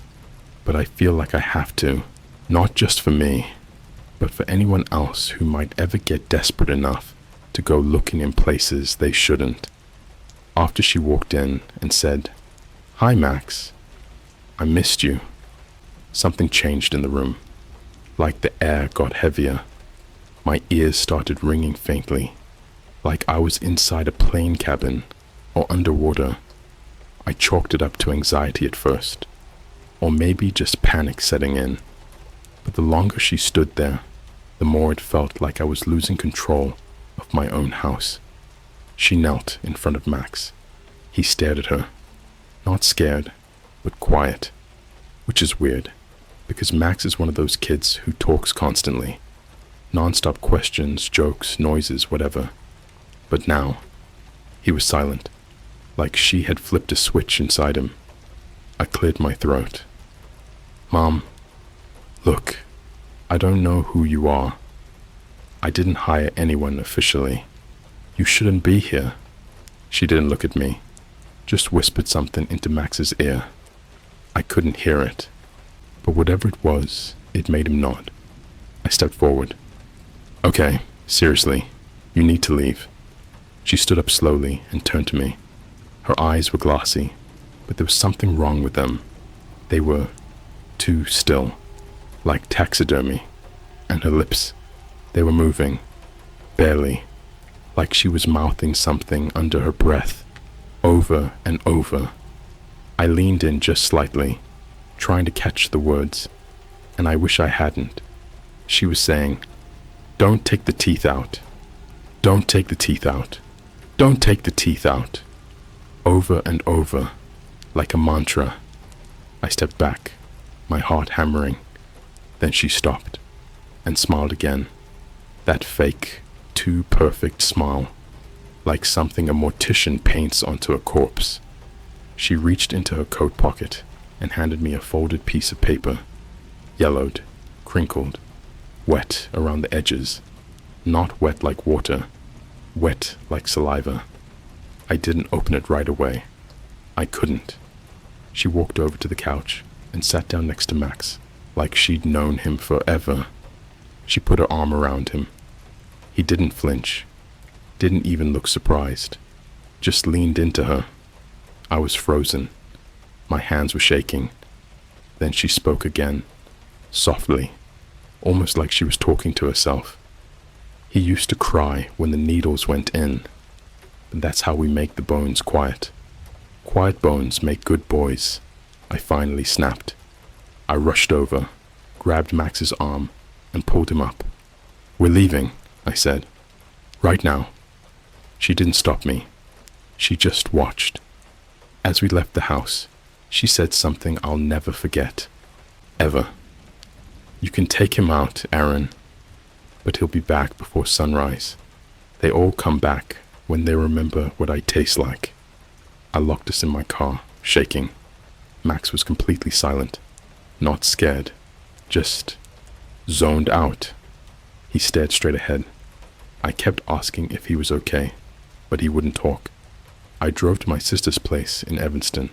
But I feel like I have to, not just for me, but for anyone else who might ever get desperate enough to go looking in places they shouldn't." After she walked in and said, "Hi, Max. I missed you," something changed in the room. Like the air got heavier. My ears started ringing faintly, like I was inside a plane cabin or underwater. I chalked it up to anxiety at first, or maybe just panic setting in. But the longer she stood there, the more it felt like I was losing control of my own house. She knelt in front of Max. He stared at her, not scared, but quiet, which is weird, because Max is one of those kids who talks constantly. Non-stop questions, jokes, noises, whatever. But now, he was silent, like she had flipped a switch inside him. I cleared my throat. "Mom, look, I don't know who you are. I didn't hire anyone officially. You shouldn't be here." She didn't look at me, just whispered something into Max's ear. I couldn't hear it, but whatever it was, it made him nod. I stepped forward. "Okay, seriously, you need to leave." She stood up slowly and turned to me. Her eyes were glassy, but there was something wrong with them. They were too still, like taxidermy, and her lips, they were moving, barely, like she was mouthing something under her breath, over and over. I leaned in just slightly, trying to catch the words, and I wish I hadn't. She was saying, "Don't take the teeth out. Don't take the teeth out. Don't take the teeth out." Over and over, like a mantra. I stepped back, my heart hammering. Then she stopped and smiled again. That fake, too perfect smile, like something a mortician paints onto a corpse. She reached into her coat pocket and handed me a folded piece of paper, yellowed, crinkled, wet around the edges, not wet like water, wet like saliva. I didn't open it right away. I couldn't. She walked over to the couch and sat down next to Max, like she'd known him forever. She put her arm around him. He didn't flinch, didn't even look surprised, just leaned into her. I was frozen. My hands were shaking. Then she spoke again, softly, almost like she was talking to herself. He used to cry when the needles went in. But that's how we make the bones quiet. Quiet bones make good boys. I finally snapped. I rushed over, grabbed Max's arm, and pulled him up. "We're leaving," I said. "Right now." She didn't stop me. She just watched. As we left the house, she said something I'll never forget. Ever. "You can take him out, Aaron, but he'll be back before sunrise. They all come back when they remember what I taste like." I locked us in my car, shaking. Max was completely silent, not scared, just zoned out. He stared straight ahead. I kept asking if he was okay, but he wouldn't talk. I drove to my sister's place in Evanston.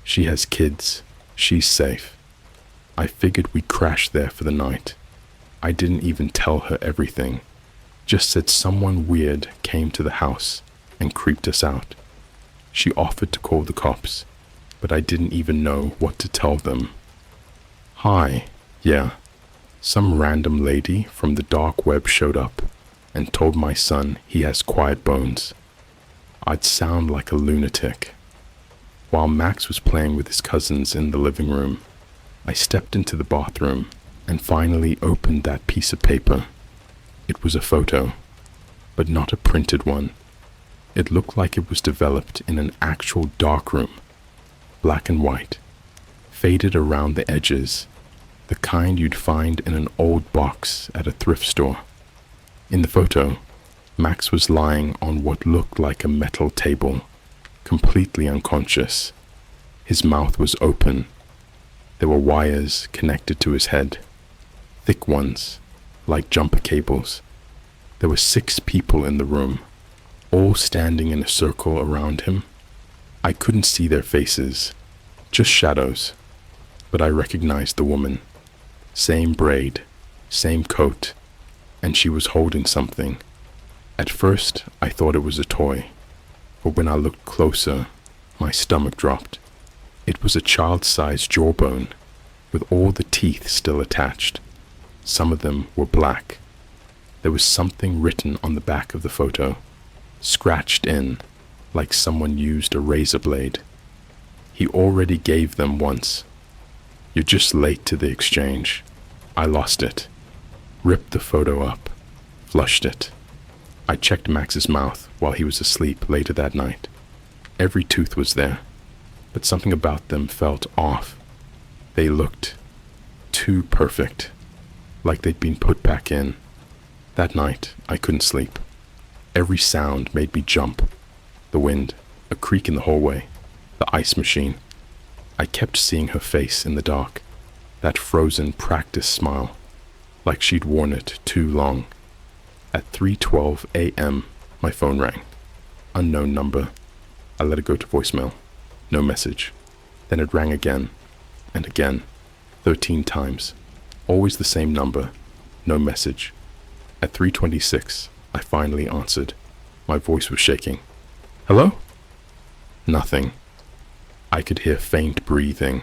She has kids. She's safe. I figured we'd crash there for the night. I didn't even tell her everything. Just said someone weird came to the house and creeped us out. She offered to call the cops, but I didn't even know what to tell them. "Hi, yeah. Some random lady from the dark web showed up and told my son he has quiet bones." I'd sound like a lunatic. While Max was playing with his cousins in the living room, I stepped into the bathroom and finally opened that piece of paper. It was a photo, but not a printed one. It looked like it was developed in an actual darkroom, black and white, faded around the edges, the kind you'd find in an old box at a thrift store. In the photo, Max was lying on what looked like a metal table, completely unconscious. His mouth was open. There were wires connected to his head, thick ones, like jumper cables. There were 6 people in the room, all standing in a circle around him. I couldn't see their faces, just shadows, but I recognized the woman. Same braid, same coat, and she was holding something. At first, I thought it was a toy, but when I looked closer, my stomach dropped. It was a child-sized jawbone, with all the teeth still attached. Some of them were black. There was something written on the back of the photo, scratched in, like someone used a razor blade. He already gave them once. "You're just late to the exchange." I lost it. Ripped the photo up, flushed it. I checked Max's mouth while he was asleep later that night. Every tooth was there, but something about them felt off. They looked too perfect, like they'd been put back in. That night, I couldn't sleep. Every sound made me jump. The wind, a creak in the hallway, the ice machine. I kept seeing her face in the dark, that frozen practice smile, like she'd worn it too long. At 3:12 a.m., my phone rang. Unknown number. I let it go to voicemail. No message. Then it rang again, and again, 13 times. Always the same number. No message. At 3:26, I finally answered. My voice was shaking. "Hello?" Nothing. I could hear faint breathing.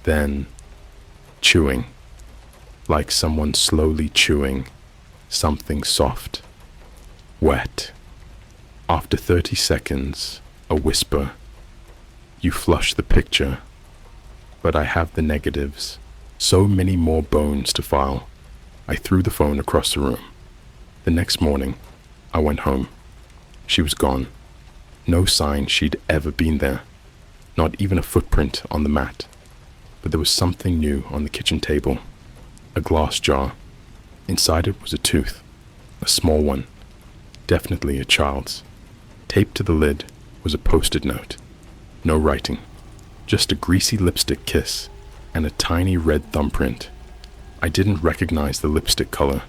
Then, chewing. Like someone slowly chewing. Something soft. Wet. After 30 seconds, a whisper. "You flushed the picture, but I have the negatives. So many more bones to file." I threw the phone across the room. The next morning, I went home. She was gone. No sign she'd ever been there. Not even a footprint on the mat. But there was something new on the kitchen table. A glass jar. Inside it was a tooth. a small one, definitely a child's. Taped to the lid was a post-it note. No writing, just a greasy lipstick kiss and a tiny red thumbprint. I didn't recognize the lipstick color,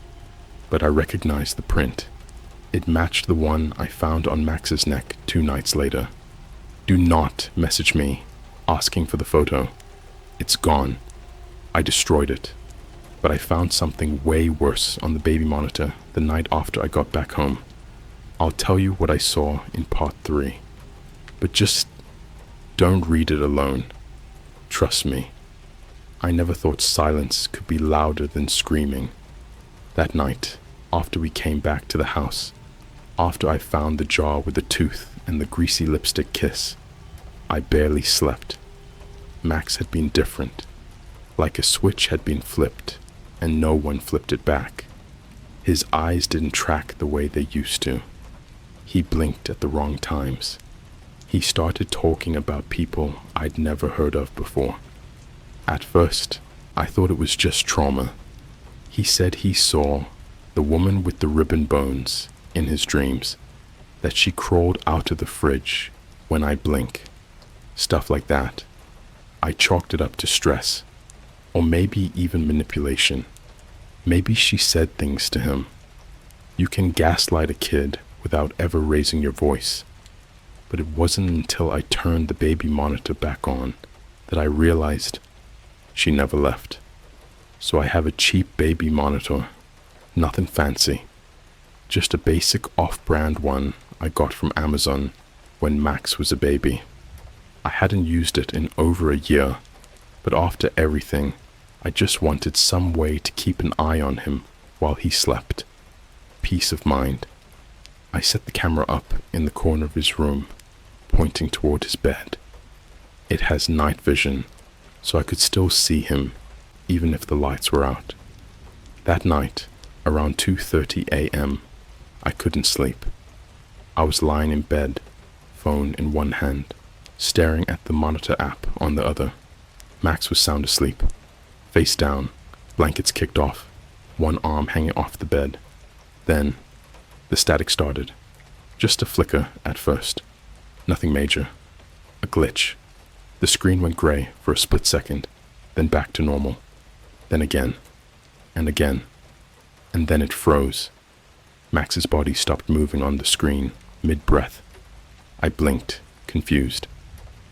but I recognized the print. It matched the one I found on Max's neck 2 nights later. Do not message me asking for the photo. It's gone. I destroyed it. But I found something way worse on the baby monitor the night after I got back home. I'll tell you what I saw in part 3. But just don't read it alone. Trust me. I never thought silence could be louder than screaming. That night, after we came back to the house, after I found the jar with the tooth and the greasy lipstick kiss, I barely slept. Max had been different, like a switch had been flipped, and no one flipped it back. His eyes didn't track the way they used to. He blinked at the wrong times. He started talking about people I'd never heard of before. At first, I thought it was just trauma. He said he saw the woman with the ribbon bones in his dreams, that she crawled out of the fridge when I blink. Stuff like that. I chalked it up to stress, or maybe even manipulation. Maybe she said things to him. You can gaslight a kid without ever raising your voice. But it wasn't until I turned the baby monitor back on that I realized she never left. So I have a cheap baby monitor, nothing fancy, just a basic off-brand one I got from Amazon when Max was a baby. I hadn't used it in over a year, but after everything, I just wanted some way to keep an eye on him while he slept. Peace of mind. I set the camera up in the corner of his room, pointing toward his bed. It has night vision, so I could still see him, even if the lights were out. That night, around 2:30 a.m., I couldn't sleep. I was lying in bed, phone in one hand, staring at the monitor app on the other. Max was sound asleep, face down, blankets kicked off, one arm hanging off the bed. Then, the static started. Just a flicker at first. Nothing major. A glitch. The screen went gray for a split second, then back to normal. Then again, and again, and then it froze. Max's body stopped moving on the screen, mid-breath. I blinked, confused.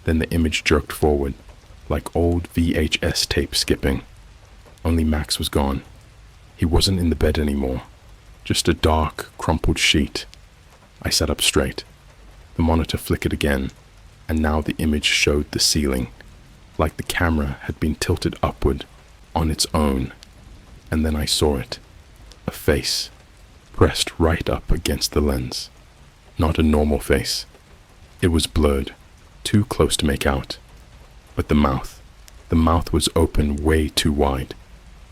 Then the image jerked forward, like old VHS tape skipping. Only Max was gone. He wasn't in the bed anymore. Just a dark, crumpled sheet. I sat up straight. The monitor flickered again, and now the image showed the ceiling, like the camera had been tilted upward on its own. And then I saw it. A face, pressed right up against the lens. Not a normal face. It was blurred, too close to make out. But the mouth was open way too wide,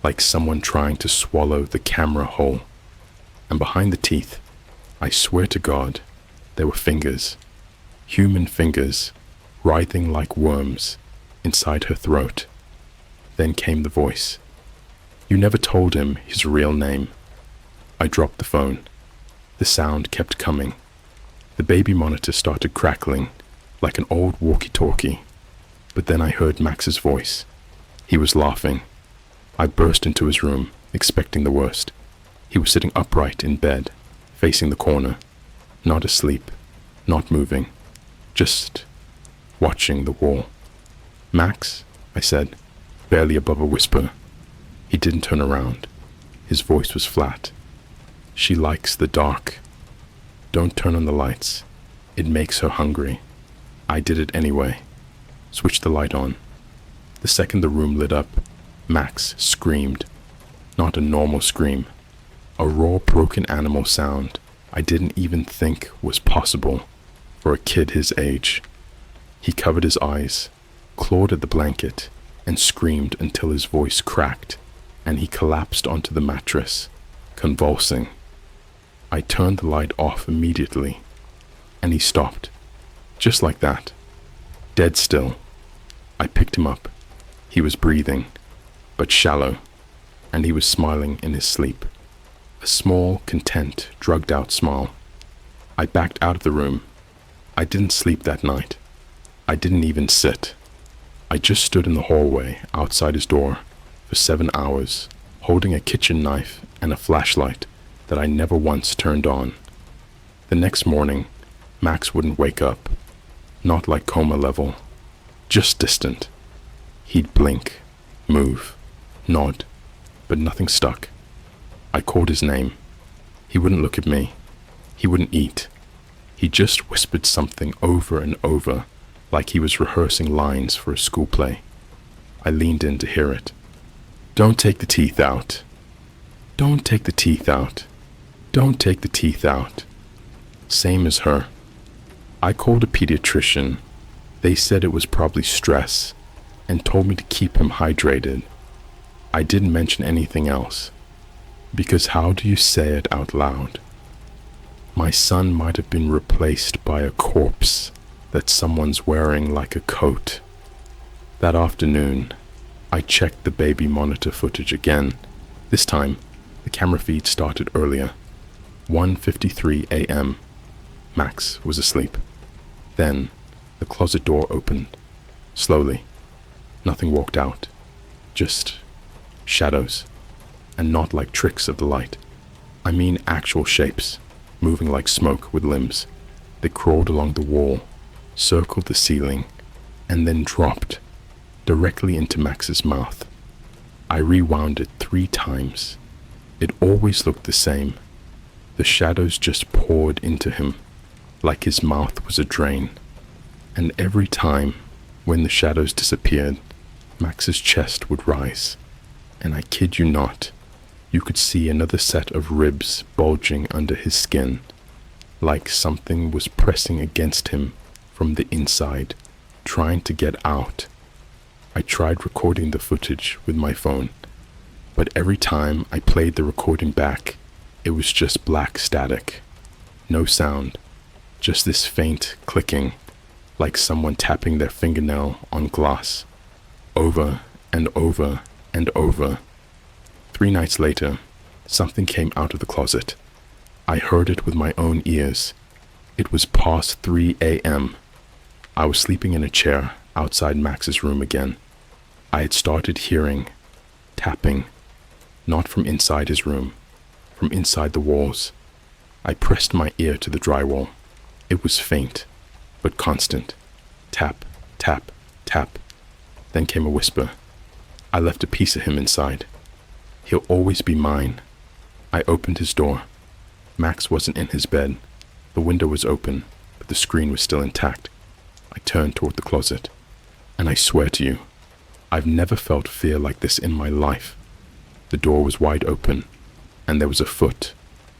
like someone trying to swallow the camera whole. And behind the teeth, I swear to God, there were fingers, human fingers, writhing like worms inside her throat. Then came the voice. You never told him his real name. I dropped the phone. The sound kept coming. The baby monitor started crackling like an old walkie-talkie. But then I heard Max's voice. He was laughing. I burst into his room, expecting the worst. He was sitting upright in bed, facing the corner, not asleep, not moving, just watching the wall. Max, I said, barely above a whisper. He didn't turn around. His voice was flat. She likes the dark. Don't turn on the lights. It makes her hungry. I did it anyway. Switched the light on. The second the room lit up, Max screamed. Not a normal scream. A raw, broken animal sound I didn't even think was possible for a kid his age. He covered his eyes, clawed at the blanket, and screamed until his voice cracked, and he collapsed onto the mattress, convulsing. I turned the light off immediately, and he stopped, just like that, dead still. I picked him up. He was breathing, but shallow, and he was smiling in his sleep. A small, content, drugged-out smile. I backed out of the room. I didn't sleep that night. I didn't even sit. I just stood in the hallway outside his door for 7 hours, holding a kitchen knife and a flashlight that I never once turned on. The next morning, Max wouldn't wake up. Not like coma level. Just distant. He'd blink, move, nod, but nothing stuck. I called his name. He wouldn't look at me. He wouldn't eat. He just whispered something over and over, like he was rehearsing lines for a school play. I leaned in to hear it. Don't take the teeth out. Don't take the teeth out. Don't take the teeth out. Same as her. I called a pediatrician. They said it was probably stress and told me to keep him hydrated. I didn't mention anything else, because how do you say it out loud? My son might have been replaced by a corpse that someone's wearing like a coat. That afternoon, I checked the baby monitor footage again. This time, the camera feed started earlier. 1:53 a.m. Max was asleep. Then, the closet door opened. Slowly. Nothing walked out. Just shadows. And not like tricks of the light. I mean actual shapes, moving like smoke with limbs. They crawled along the wall, circled the ceiling, and then dropped directly into Max's mouth. I rewound it 3 times. It always looked the same. The shadows just poured into him, like his mouth was a drain. And every time, when the shadows disappeared, Max's chest would rise. And I kid you not, you could see another set of ribs bulging under his skin, like something was pressing against him from the inside, trying to get out. I tried recording the footage with my phone, but every time I played the recording back, it was just black static. No sound, just this faint clicking, like someone tapping their fingernail on glass, over and over and over. 3 nights later, something came out of the closet. I heard it with my own ears. It was past 3 a.m. I was sleeping in a chair outside Max's room again. I had started hearing tapping, not from inside his room, from inside the walls. I pressed my ear to the drywall. It was faint, but constant. Tap, tap, tap. Then came a whisper. I left a piece of him inside. He'll always be mine. I opened his door. Max wasn't in his bed. The window was open, but the screen was still intact. I turned toward the closet, and I swear to you, I've never felt fear like this in my life. The door was wide open, and there was a foot,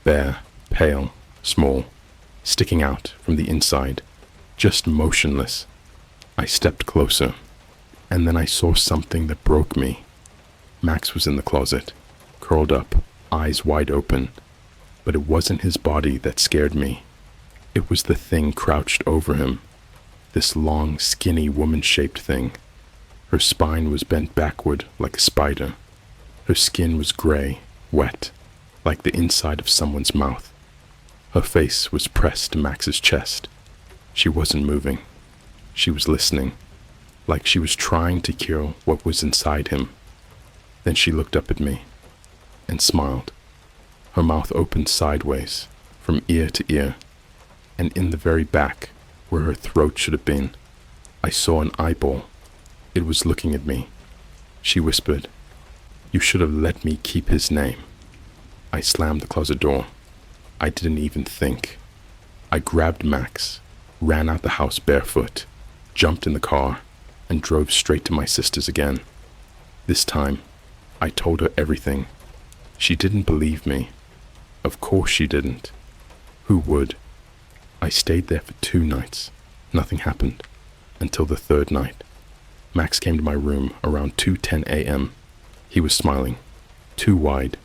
bare, pale, small, sticking out from the inside, just motionless. I stepped closer, and then I saw something that broke me. Max was in the closet, curled up, eyes wide open, but it wasn't his body that scared me. It was the thing crouched over him, this long, skinny, woman-shaped thing. Her spine was bent backward like a spider. Her skin was gray, wet, like the inside of someone's mouth. Her face was pressed to Max's chest. She wasn't moving. She was listening, like she was trying to hear what was inside him. Then she looked up at me and smiled. Her mouth opened sideways, from ear to ear, and in the very back, where her throat should have been, I saw an eyeball. It was looking at me. She whispered, "You should have let me keep his name." I slammed the closet door. I didn't even think. I grabbed Max, ran out the house barefoot, jumped in the car, and drove straight to my sister's again. This time, I told her everything. She didn't believe me. Of course she didn't. Who would? I stayed there for 2 nights. Nothing happened. Until the 3rd night. Max came to my room around 2:10 a.m. He was smiling. Too wide.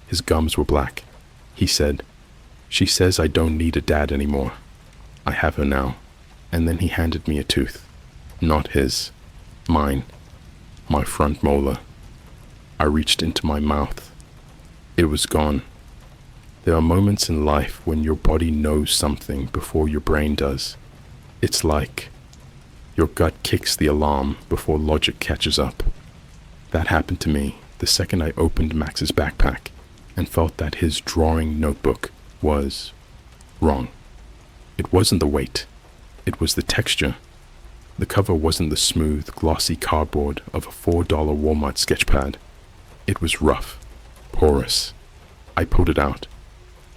His gums were black. He said, "She says I don't need a dad anymore. I have her now." And then he handed me a tooth. Not his. Mine. My front molar. I reached into my mouth. It was gone. There are moments in life when your body knows something before your brain does. It's like your gut kicks the alarm before logic catches up. That happened to me the second I opened Max's backpack and felt that his drawing notebook was wrong. It wasn't the weight, it was the texture. The cover wasn't the smooth, glossy cardboard of a $4 Walmart sketchpad. It was rough, porous. I pulled it out.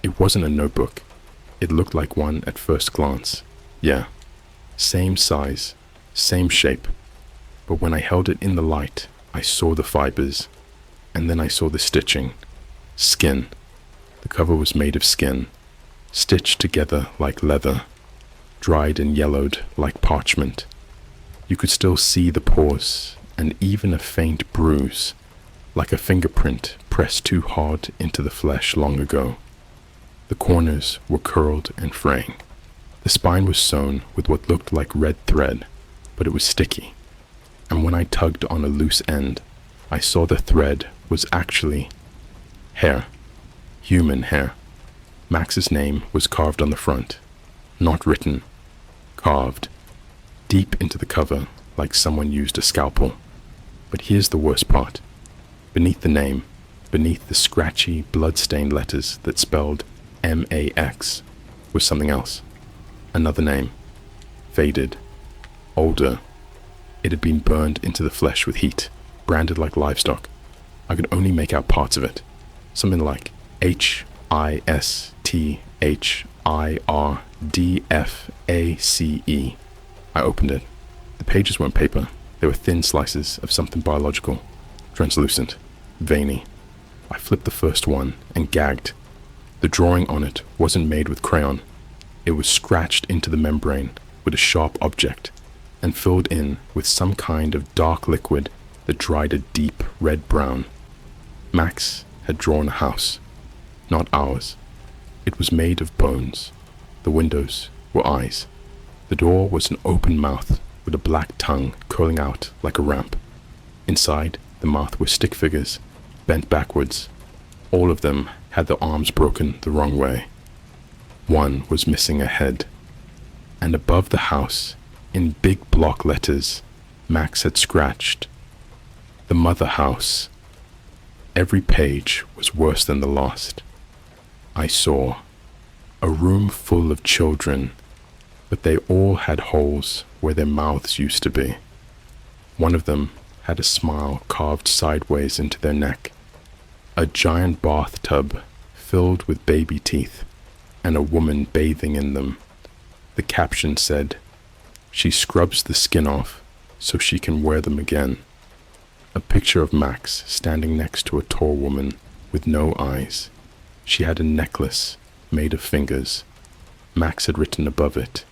It wasn't a notebook. It looked like one at first glance. Yeah, same size, same shape. But when I held it in the light, I saw the fibers, and then I saw the stitching. Skin. The cover was made of skin, stitched together like leather, dried and yellowed like parchment. You could still see the pores, and even a faint bruise, like a fingerprint pressed too hard into the flesh long ago. The corners were curled and fraying. The spine was sewn with what looked like red thread, but it was sticky. And when I tugged on a loose end, I saw the thread was actually hair. Human hair. Max's name was carved on the front. Not written. Carved. Deep into the cover, like someone used a scalpel. But here's the worst part. Beneath the name, beneath the scratchy, blood-stained letters that spelled M-A-X, was something else. Another name. Faded. Older. It had been burned into the flesh with heat, branded like livestock. I could only make out parts of it. Something like HISTHIRDFACE. I opened it. The pages weren't paper. They were thin slices of something biological, translucent, veiny. I flipped the first one and gagged. The drawing on it wasn't made with crayon. It was scratched into the membrane with a sharp object and filled in with some kind of dark liquid that dried a deep red-brown. Max had drawn a house, not ours. It was made of bones. The windows were eyes. The door was an open mouth with a black tongue curling out like a ramp. Inside the mouth were stick figures, bent backwards. All of them had their arms broken the wrong way. One was missing a head. And above the house, in big block letters, Max had scratched, "The Mother House." Every page was worse than the last. I saw a room full of children, but they all had holes where their mouths used to be. One of them had a smile carved sideways into their neck. A giant bathtub filled with baby teeth, and a woman bathing in them. The caption said, "She scrubs the skin off so she can wear them again." A picture of Max standing next to a tall woman with no eyes. She had a necklace made of fingers. Max had written above it,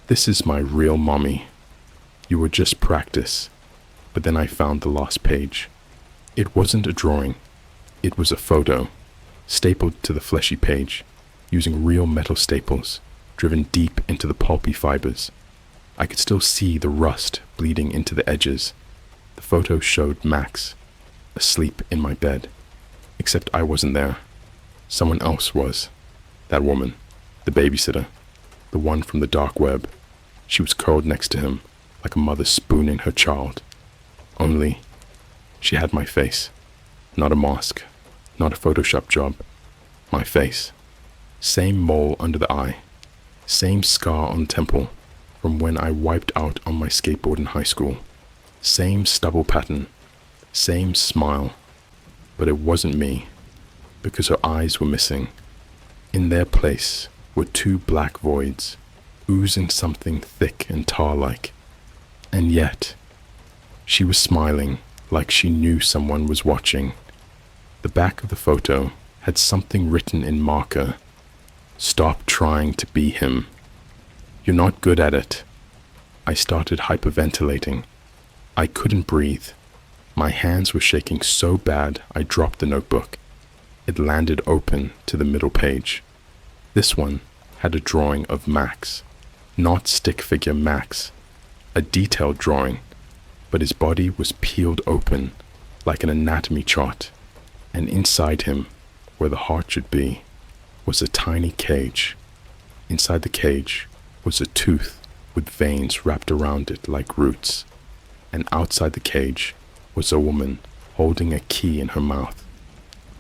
"This is my real mommy. You were just practice." But then I found the last page. It wasn't a drawing. It was a photo, stapled to the fleshy page, using real metal staples, driven deep into the pulpy fibers. I could still see the rust bleeding into the edges. The photo showed Max, asleep in my bed. Except I wasn't there. Someone else was. That woman, the babysitter, the one from the dark web. She was curled next to him, like a mother spooning her child. Only, she had my face. Not a mask, not a Photoshop job. My face. Same mole under the eye. Same scar on the temple from when I wiped out on my skateboard in high school. Same stubble pattern. Same smile. But it wasn't me, because her eyes were missing. In their place were two black voids, oozing something thick and tar-like. And yet, she was smiling like she knew someone was watching. The back of the photo had something written in marker. "Stop trying to be him. You're not good at it." I started hyperventilating. I couldn't breathe. My hands were shaking so bad I dropped the notebook. It landed open to the middle page. This one had a drawing of Max, not stick figure Max, a detailed drawing, but his body was peeled open like an anatomy chart, and inside him, where the heart should be, was a tiny cage. Inside the cage was a tooth with veins wrapped around it like roots. And outside the cage was a woman holding a key in her mouth.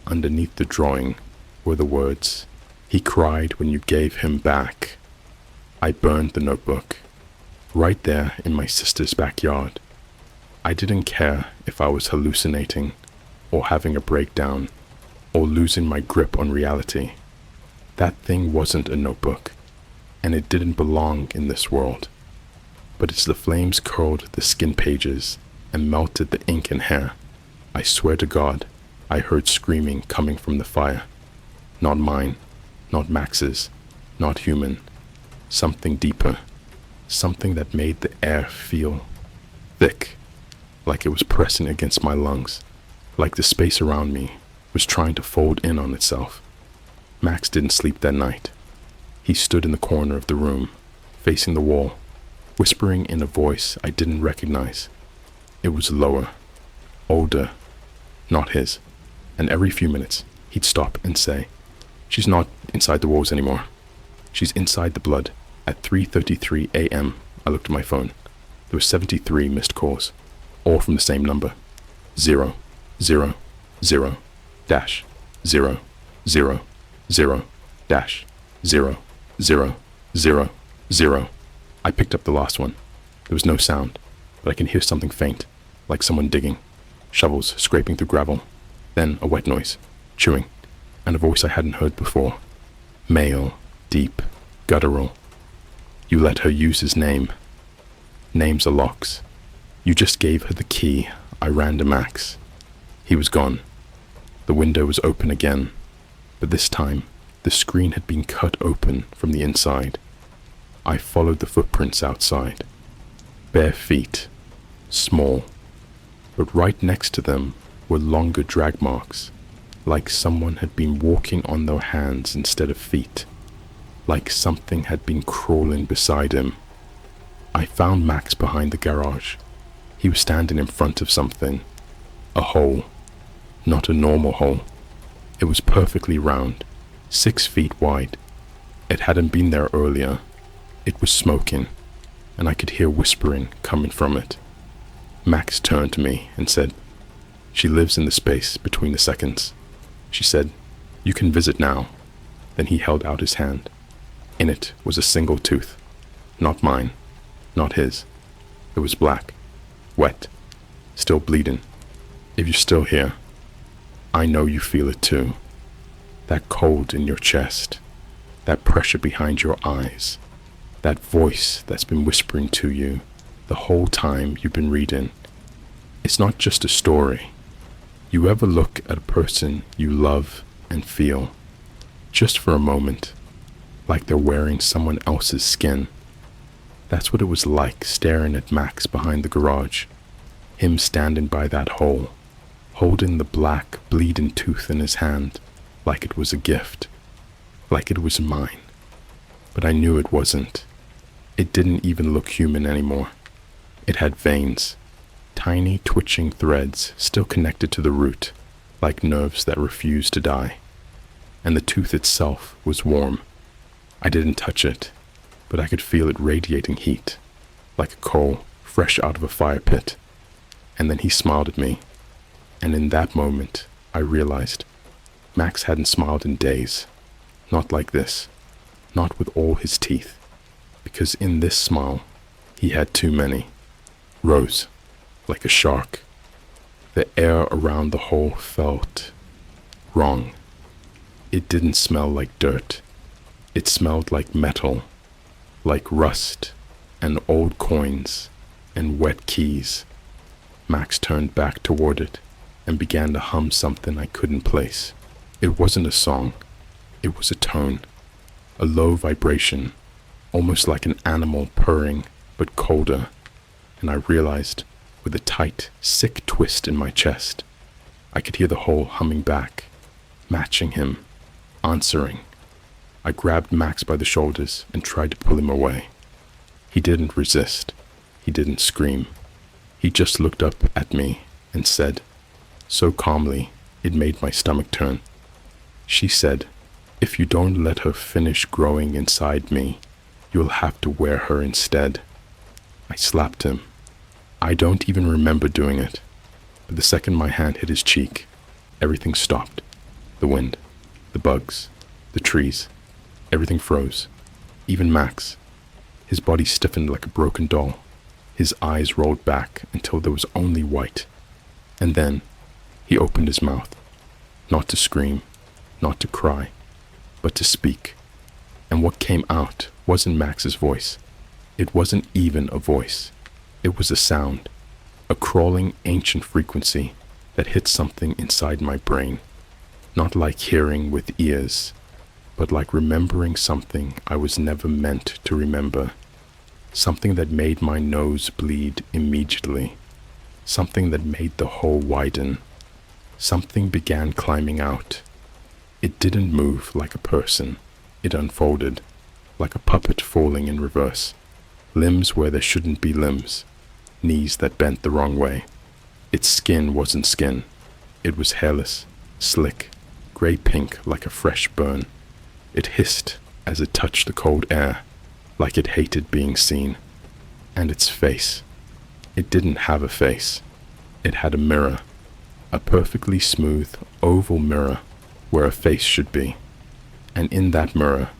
Underneath the drawing were the words, "He cried when you gave him back." I burned the notebook, right there in my sister's backyard. I didn't care if I was hallucinating, or having a breakdown, or losing my grip on reality. That thing wasn't a notebook, and it didn't belong in this world. But as the flames curled the skin pages and melted the ink and hair, I swear to God, I heard screaming coming from the fire. Not mine, not Max's, not human. Something deeper, something that made the air feel thick, like it was pressing against my lungs, like the space around me was trying to fold in on itself. Max didn't sleep that night. He stood in the corner of the room, facing the wall, whispering in a voice I didn't recognize. It was lower, older, not his, and every few minutes he'd stop and say, "She's not inside the walls anymore. She's inside the blood." At 3:33 a.m., I looked at my phone. There were 73 missed calls, all from the same number. 0, 0, 0, dash, 0, 0, 0, dash, 0, 0, 0, 0. I picked up the last one. There was no sound, but I could hear something faint, like someone digging, shovels scraping through gravel, then a wet noise, chewing, and a voice I hadn't heard before. Male, deep, guttural. "You let her use his name. Names are locks. You just gave her the key. I ran to Max. He was gone. The window was open again, but this time the screen had been cut open from the inside. I followed the footprints outside. Bare feet, small, but right next to them were longer drag marks, like someone had been walking on their hands instead of feet, like something had been crawling beside him. I found Max behind the garage. He was standing in front of something, a hole, not a normal hole. It was perfectly round, 6 feet wide. It hadn't been there earlier. It was smoking, and I could hear whispering coming from it. Max turned to me and said, "She lives in the space between the seconds." She said, "You can visit now." Then he held out his hand. In it was a single tooth. Not mine, not his. It was black, wet, still bleeding. "If you're still here, I know you feel it too. That cold in your chest, that pressure behind your eyes, that voice that's been whispering to you the whole time you've been reading. It's not just a story. You ever look at a person you love and feel, just for a moment, like they're wearing someone else's skin? That's what it was like staring at Max behind the garage, him standing by that hole, holding the black, bleeding tooth in his hand, like it was a gift, like it was mine. But I knew it wasn't. It didn't even look human anymore. It had veins, tiny twitching threads still connected to the root, like nerves that refused to die. And the tooth itself was warm. I didn't touch it, but I could feel it radiating heat, like a coal fresh out of a fire pit. And then he smiled at me, and in that moment I realized Max hadn't smiled in days. Not like this, not with all his teeth, because in this smile he had too many. Rose, like a shark. The air around the hole felt wrong. It didn't smell like dirt. It smelled like metal, like rust and old coins and wet keys. Max turned back toward it and began to hum something I couldn't place. It wasn't a song. It was a tone, a low vibration, almost like an animal purring, but colder. And I realized, with a tight, sick twist in my chest, I could hear the hole humming back, matching him, answering. I grabbed Max by the shoulders and tried to pull him away. He didn't resist. He didn't scream. He just looked up at me and said, so calmly it made my stomach turn. She said, If you don't let her finish growing inside me, you'll have to wear her instead. I slapped him. I don't even remember doing it, but the second my hand hit his cheek, everything stopped. The wind, the bugs, the trees, everything froze. Even Max. His body stiffened like a broken doll. His eyes rolled back until there was only white. And then he opened his mouth, not to scream, not to cry, but to speak. And what came out wasn't Max's voice. It wasn't even a voice. It was a sound, a crawling ancient frequency that hit something inside my brain. Not like hearing with ears, but like remembering something I was never meant to remember. Something that made my nose bleed immediately. Something that made the hole widen. Something began climbing out. It didn't move like a person. It unfolded, like a puppet falling in reverse. Limbs where there shouldn't be limbs. Knees that bent the wrong way. Its skin wasn't skin. It was hairless, slick, gray-pink like a fresh burn. It hissed as it touched the cold air, like it hated being seen. And its face. It didn't have a face. It had a mirror. A perfectly smooth, oval mirror where a face should be. And in that mirror,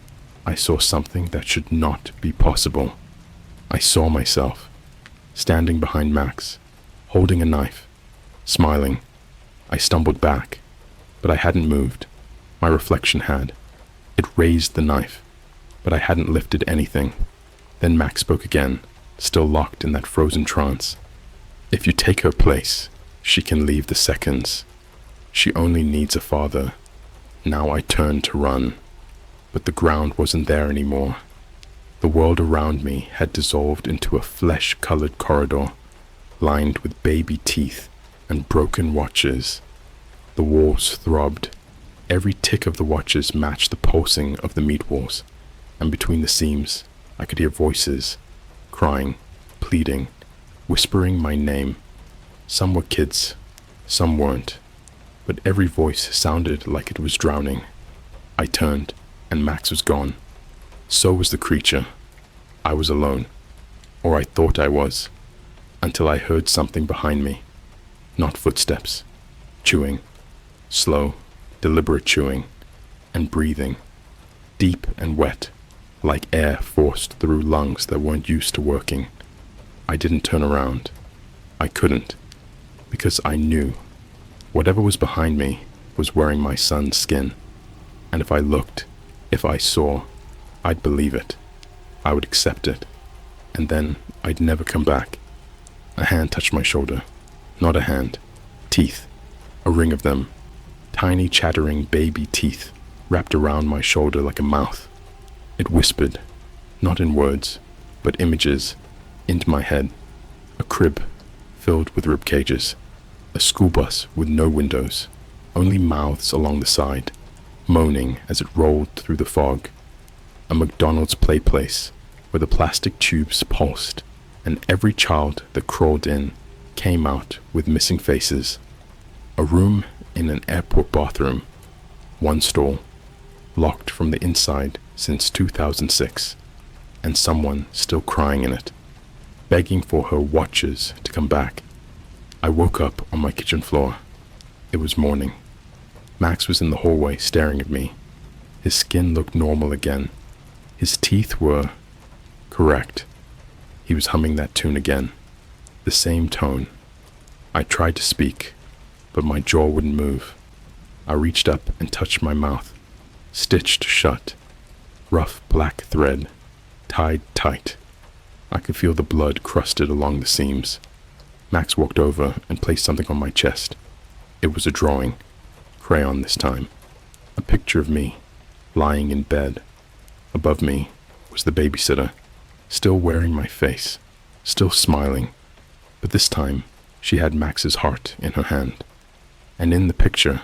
I saw something that should not be possible. I saw myself, standing behind Max, holding a knife, smiling. I stumbled back, but I hadn't moved. My reflection had. It raised the knife, but I hadn't lifted anything. Then Max spoke again, still locked in that frozen trance. If you take her place, she can leave the seconds. She only needs a father. Now I turned to run, but the ground wasn't there anymore. The world around me had dissolved into a flesh-colored corridor, lined with baby teeth and broken watches. The walls throbbed. Every tick of the watches matched the pulsing of the meat walls, and between the seams, I could hear voices, crying, pleading, whispering my name. Some were kids, some weren't, but every voice sounded like it was drowning. I turned, and Max was gone. So was the creature. I was alone, or I thought I was, until I heard something behind me. Not footsteps, chewing, slow, deliberate chewing, and breathing, deep and wet, like air forced through lungs that weren't used to working. I didn't turn around. I couldn't, because I knew whatever was behind me was wearing my son's skin. And if I looked, if I saw, I'd believe it. I would accept it. And then I'd never come back. A hand touched my shoulder. Not a hand. Teeth. A ring of them. Tiny chattering baby teeth wrapped around my shoulder like a mouth. It whispered, not in words, but images, into my head. A crib filled with rib cages. A school bus with no windows, only mouths along the side, moaning as it rolled through the fog. A McDonald's play place where the plastic tubes pulsed, and every child that crawled in came out with missing faces. A room in an airport bathroom, one stall, locked from the inside since 2006, and someone still crying in it, begging for her watchers to come back. I woke up on my kitchen floor. It was morning. Max was in the hallway staring at me. His skin looked normal again. His teeth were correct. He was humming that tune again. The same tone. I tried to speak, but my jaw wouldn't move. I reached up and touched my mouth, stitched shut. Rough black thread, tied tight. I could feel the blood crusted along the seams. Max walked over and placed something on my chest. It was a drawing, crayon this time. A picture of me, lying in bed. Above me was the babysitter, still wearing my face, still smiling, but this time she had Max's heart in her hand. And in the picture,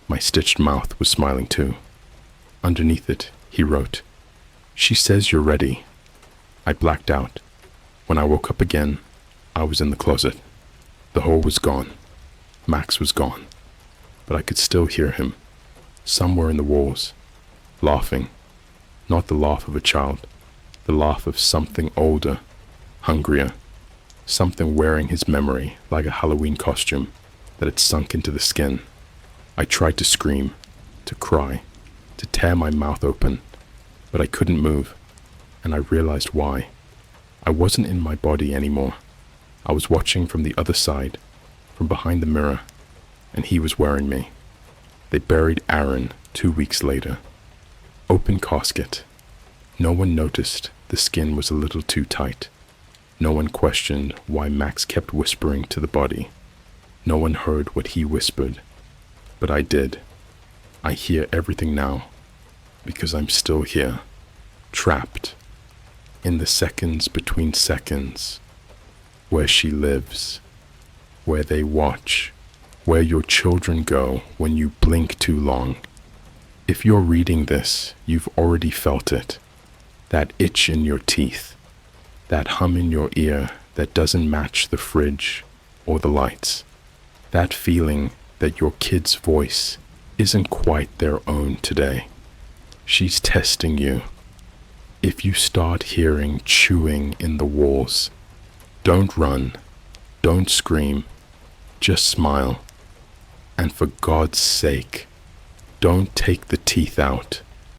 my stitched mouth was smiling too. Underneath it, he wrote, "She says you're ready." I blacked out. When I woke up again, I was in the closet. The hole was gone. Max was gone. But I could still hear him, somewhere in the walls. laughing. Not the laugh of a child, the laugh of something older, hungrier, something wearing his memory like a Halloween costume that had sunk into the skin. I tried to scream, to cry, to tear my mouth open, but I couldn't move, and I realized why. I wasn't in my body anymore. I was watching from the other side, from behind the mirror, and he was wearing me. They buried Aaron 2 weeks later. Open casket. No one noticed the skin was a little too tight. No one questioned why Max kept whispering to the body. No one heard what he whispered. But I did. I hear everything now, because I'm still here, trapped, in the seconds between seconds, where she lives, where they watch, where your children go when you blink too long. If you're reading this, you've already felt it. That itch in your teeth, that hum in your ear that doesn't match the fridge or the lights, that feeling that your kid's voice isn't quite their own today. She's testing you. If you start hearing chewing in the walls, don't run, don't scream, just smile. And for God's sake, don't take the teeth out.